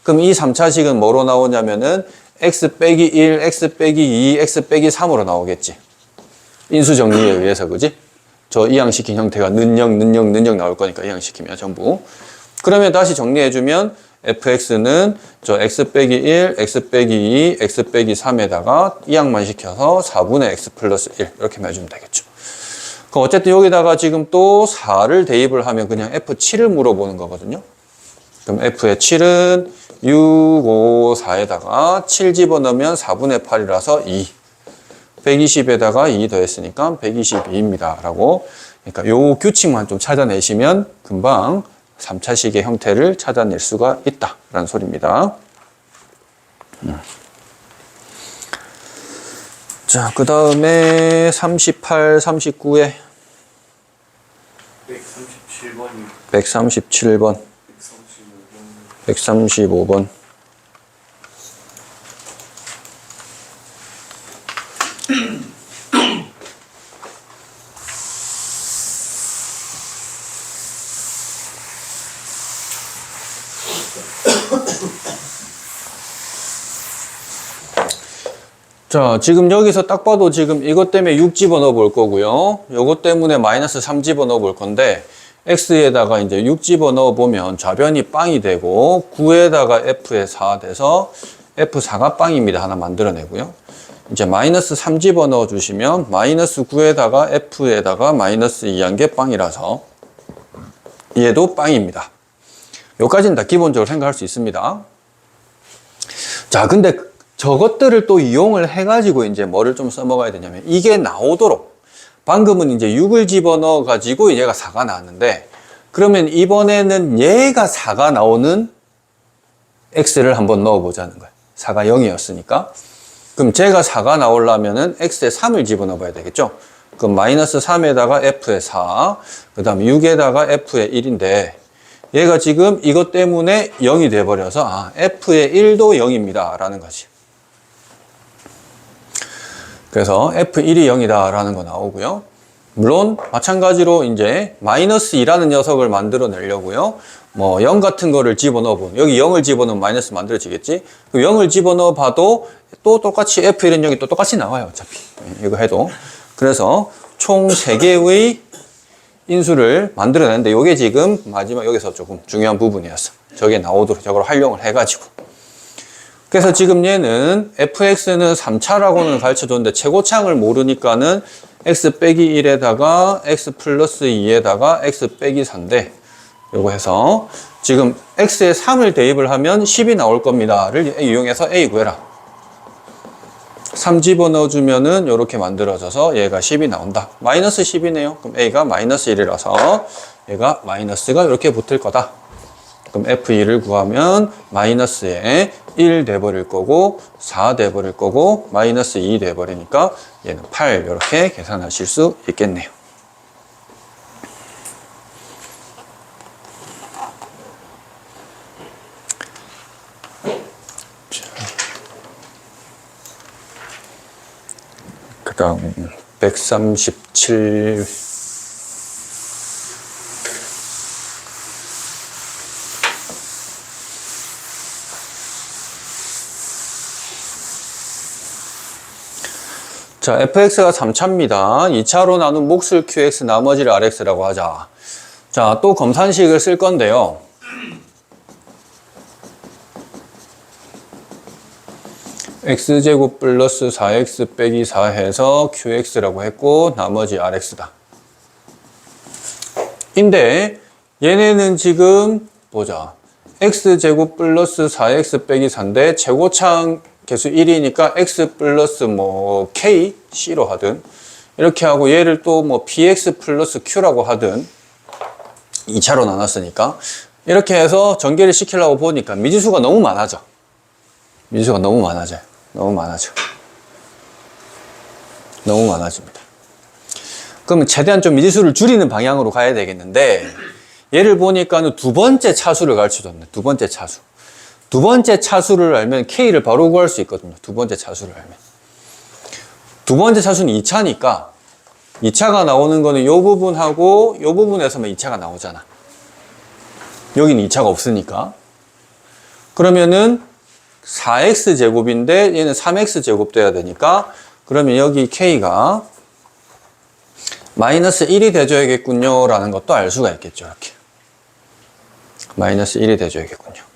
A: 그럼 이 3차식은 뭐로 나오냐면은 x 빼기 1, x 빼기 2, x 빼기 3으로 나오겠지. 인수 정리에 의해서, 그지? 저 이항시킨 형태가 는 0, 는 0, 는 0 나올 거니까 이항시키면 전부. 그러면 다시 정리해주면 fx는 저 x 빼기 1, x 빼기 2, x 빼기 3에다가 이항만 시켜서 4분의 x 플러스 1 이렇게만 해주면 되겠죠. 그럼 어쨌든 여기다가 지금 또 4를 대입을 하면 그냥 F7을 물어보는 거거든요. 그럼 F의 7은 6, 5, 4에다가 7 집어넣으면 4분의 8이라서 2. 120에다가 2 더했으니까 122입니다. 라고. 그러니까 요 규칙만 좀 찾아내시면 금방 3차식의 형태를 찾아낼 수가 있다. 라는 소리입니다. 자, 그 다음에 38, 39에
C: 137번이
A: 137번, 135번. 자, 지금 여기서 딱 봐도 지금 이것 때문에 6 집어넣어 볼 거고요. 요것 때문에 마이너스 3 집어넣어 볼 건데, x에다가 이제 6 집어넣어 보면 좌변이 빵이 되고, 9에다가 f에 4 돼서 f4가 빵입니다. 하나 만들어내고요. 이제 마이너스 3 집어넣어 주시면, 마이너스 9에다가 f에다가 마이너스 2한 게 빵이라서, 얘도 빵입니다. 요까지는 다 기본적으로 생각할 수 있습니다. 자, 근데 저것들을 또 이용을 해가지고 이제 뭐를 좀 써먹어야 되냐면 이게 나오도록 방금은 이제 6을 집어넣어 가지고 얘가 4가 나왔는데 그러면 이번에는 얘가 4가 나오는 x를 한번 넣어보자는 거예요. 4가 0이었으니까 그럼 제가 4가 나오려면은 x에 3을 집어넣어 봐야 되겠죠. 그럼 마이너스 3에다가 f에 4 그 다음 6에다가 f에 1인데 얘가 지금 이것 때문에 0이 돼버려서 아, f의 1도 0입니다 라는 거지. 그래서 F1이 0이다 라는 거 나오고요. 물론 마찬가지로 이제 마이너스 2라는 녀석을 만들어 내려고요. 뭐 0 같은 거를 집어넣어 보면 여기 0을 집어넣으면 마이너스 만들어지겠지. 0을 집어넣어 봐도 또 똑같이 F1은 0이 또 똑같이 나와요. 어차피 이거 해도. 그래서 총 3개의 인수를 만들어내는데 이게 지금 마지막 여기서 조금 중요한 부분이었어. 저게 나오도록 저걸 활용을 해가지고 그래서 지금 얘는 fx는 3차라고는 가르쳐줬는데 최고창을 모르니까는 x 빼기 1에다가 x 플러스 2에다가 x 빼기 4인데 요거 해서 지금 x에 3을 대입을 하면 10이 나올 겁니다를 이용해서 a 구해라. 3 집어넣어주면은 요렇게 만들어져서 얘가 10이 나온다. 마이너스 10이네요. 그럼 a가 마이너스 1이라서 얘가 마이너스가 이렇게 붙을 거다. 그럼 f2를 구하면 마이너스에 1 돼버릴 거고 4 돼버릴 거고 마이너스 2 돼버리니까 얘는 8 이렇게 계산하실 수 있겠네요. 그 다음 137 자, fx가 3차입니다. 2차로 나눈 몫을 qx, 나머지를 rx라고 하자. 자, 또 검산식을 쓸 건데요. x제곱 플러스 4x 빼기 4 해서 qx라고 했고 나머지 rx다. 인데 얘네는 지금 보자. x제곱 플러스 4x 빼기 4인데 최고창 개수 1이니까 x 플러스 뭐 k, c로 하든 이렇게 하고 얘를 또 뭐 px 플러스 q라고 하든 2차로 나눴으니까 이렇게 해서 전개를 시키려고 보니까 미지수가 너무 많아져. 미지수가 너무 많아져요. 너무 많아져. 너무 많아집니다. 그러면 최대한 좀 미지수를 줄이는 방향으로 가야 되겠는데 얘를 보니까는 두 번째 차수를 가르쳐줬네. 두 번째 차수. 두 번째 차수를 알면 K를 바로 구할 수 있거든요. 두 번째 차수를 알면. 두 번째 차수는 2차니까 2차가 나오는 거는 이 부분하고 이 부분에서만 2차가 나오잖아. 여기는 2차가 없으니까. 그러면은 4x 제곱인데 얘는 3x 제곱 돼야 되니까 그러면 여기 K가 마이너스 1이 돼줘야겠군요 라는 것도 알 수가 있겠죠. 이렇게. 마이너스 1이 돼줘야겠군요.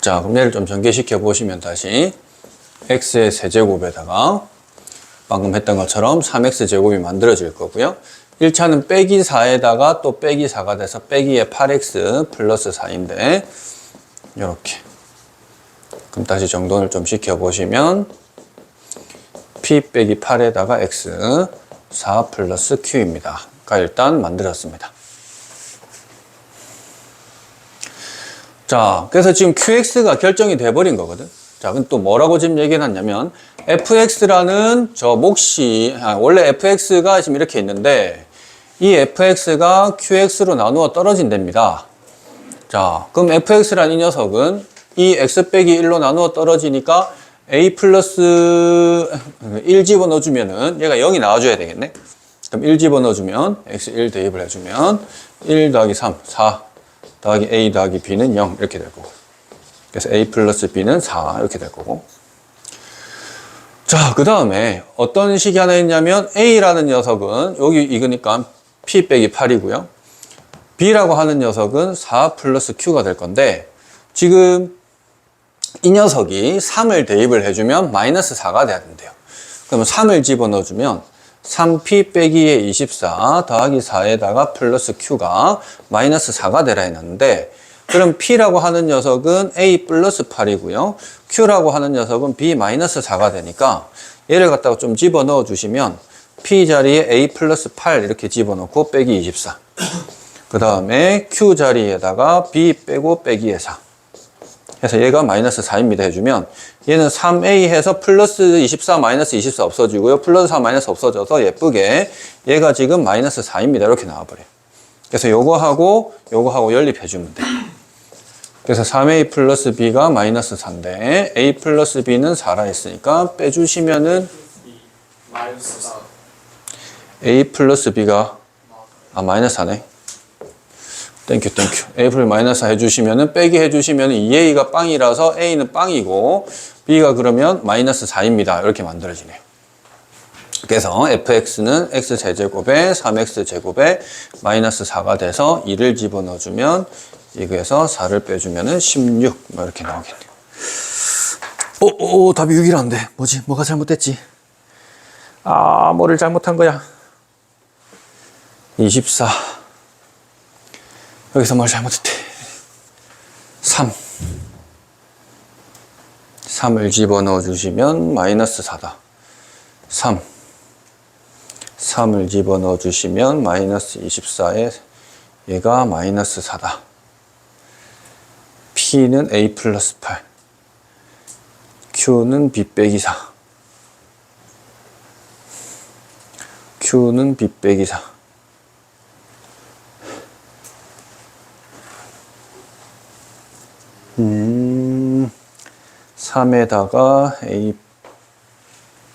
A: 자, 그럼 얘를 좀 전개시켜 보시면 다시 x의 세제곱에다가 방금 했던 것처럼 3x 제곱이 만들어질 거고요. 1차는 빼기 4에다가 또 빼기 4가 돼서 빼기에 8x 플러스 4인데 이렇게. 그럼 다시 정돈을 좀 시켜 보시면 p 빼기 8에다가 x 4 플러스 q입니다. 가 일단 만들었습니다. 자, 그래서 지금 qx가 결정이 돼버린 거거든. 자, 그럼 또 뭐라고 지금 얘기해 놨냐면 fx라는 저 몫이 원래 fx가 지금 이렇게 있는데 이 fx가 qx로 나누어 떨어진답니다. 자, 그럼 fx라는 이 녀석은 이 x 빼기 1로 나누어 떨어지니까 a 플러스 1 집어넣어주면은 얘가 0이 나와줘야 되겠네. 그럼 1 집어넣어주면 x 1 대입을 해주면 1 더하기 3, 4 더하기 a 더하기 b는 0 이렇게 될 거고. 그래서 a 플러스 b는 4 이렇게 될 거고. 자, 그 다음에 어떤 식이 하나 있냐면 a라는 녀석은 여기 이거니까 p 빼기 8이고요. b라고 하는 녀석은 4 플러스 q가 될 건데 지금 이 녀석이 3을 대입을 해주면 마이너스 4가 돼야 된대요. 그러면 3을 집어넣어주면 3p 빼기에 24 더하기 4에다가 플러스 q가 마이너스 4가 되라 했는데 그럼 p라고 하는 녀석은 a 플러스 8이고요. q라고 하는 녀석은 b 마이너스 4가 되니까 얘를 갖다가 좀 집어넣어 주시면 p 자리에 a 플러스 8 이렇게 집어넣고 빼기 24. 그 다음에 q 자리에다가 b 빼고 빼기에 4. 해서 얘가 마이너스 4입니다 해주면 얘는 3a 해서 플러스 24 마이너스 24 없어지고요. 플러스 4 마이너스 없어져서 예쁘게 얘가 지금 마이너스 4입니다. 이렇게 나와버려요. 그래서 요거하고 연립해주면 돼요. 그래서 3a 플러스 b가 마이너스 4인데 a 플러스 b는 4라 했으니까 빼주시면은
B: 마이너스 4.
A: a 플러스 b가 마이너스 4네. 땡큐. a 플러스 마이너스 4 해주시면은 빼기 해주시면은 2a가 빵이라서 a는 빵이고 b가 그러면 마이너스 4입니다. 이렇게 만들어지네요. 그래서 fx는 x제곱에 3x제곱에 마이너스 4가 돼서 2를 집어넣어주면 이거에서 4를 빼주면은 16 뭐 이렇게 나오겠네요. 답이 6이라는데 뭐지? 뭐가 잘못됐지? 뭐를 잘못한 거야? 24 여기서 뭘 잘못했대? 3을 집어넣어 주시면 마이너스 4다. 3을 집어넣어 주시면 마이너스 24에 얘가 마이너스 4다. P는 A 플러스 8 Q는 B 빼기 4 Q는 B 빼기 4 3에다가 A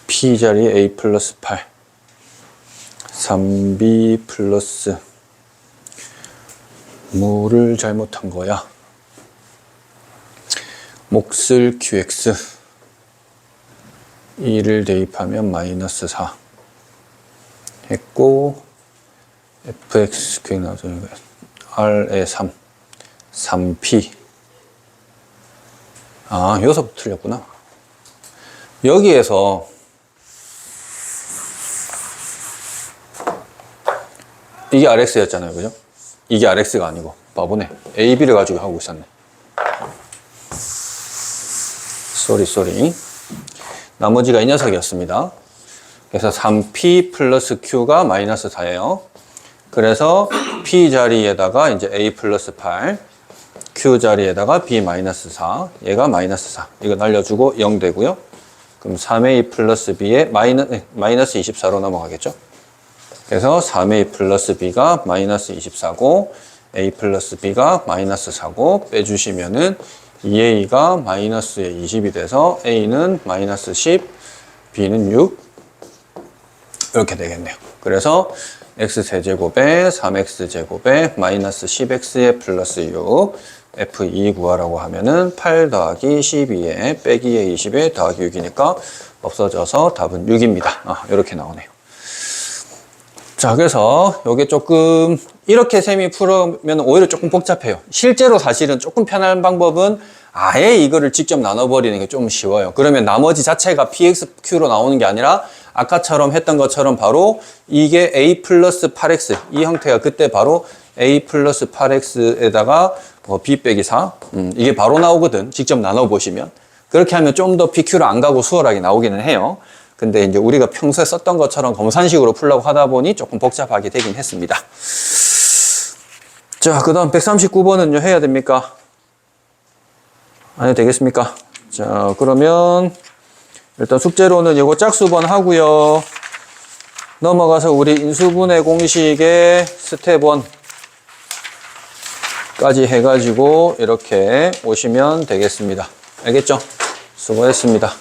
A: P 자리에 A 플러스 8 3B 플러스 뭐를 잘못한 거야? 몫을 QX 2를 대입하면 마이너스 4 했고 FX 그게 나오죠. R에 3P 여기서 틀렸구나. 여기에서 이게 RX였잖아요. 그죠? 이게 RX가 아니고 바보네. AB를 가지고 하고 있었네. 쏘리 나머지가 이 녀석이었습니다. 그래서 3P 플러스 Q가 마이너스 4예요. 그래서 P 자리에다가 이제 A 플러스 8 Q 자리에다가 B 마이너스 4 얘가 마이너스 4 이거 날려주고 0 되고요. 그럼 3A 플러스 B에 마이너스 24로 넘어가겠죠. 그래서 3A 플러스 B가 마이너스 24고 A 플러스 B가 마이너스 4고 빼주시면은 2A가 마이너스에 20이 돼서 A는 마이너스 10 B는 6 이렇게 되겠네요. 그래서 X세제곱에 3X제곱에 마이너스 10X에 플러스 6 F2 구하라고 하면은 8 더하기 12에 빼기에 20에 더하기 6이니까 없어져서 답은 6입니다. 이렇게 나오네요. 자, 그래서 요게 조금 이렇게 셈이 풀으면 오히려 조금 복잡해요. 실제로 사실은 조금 편한 방법은 아예 이거를 직접 나눠버리는 게 좀 쉬워요. 그러면 나머지 자체가 PXQ로 나오는 게 아니라 아까처럼 했던 것처럼 바로 이게 A 플러스 8X 이 형태가 그때 바로 A 플러스 8X에다가 B 빼기 4 이게 바로 나오거든. 직접 나눠보시면. 그렇게 하면 좀 더 PQ를 안 가고 수월하게 나오기는 해요. 근데 이제 우리가 평소에 썼던 것처럼 검산식으로 풀려고 하다 보니 조금 복잡하게 되긴 했습니다. 자, 그 다음 139번은요, 해야 됩니까? 안 해도 되겠습니까? 자, 그러면 일단 숙제로는 이거 짝수번 하고요. 넘어가서 우리 인수분해 공식의 스텝 1까지 해가지고 이렇게 오시면 되겠습니다. 알겠죠? 수고했습니다.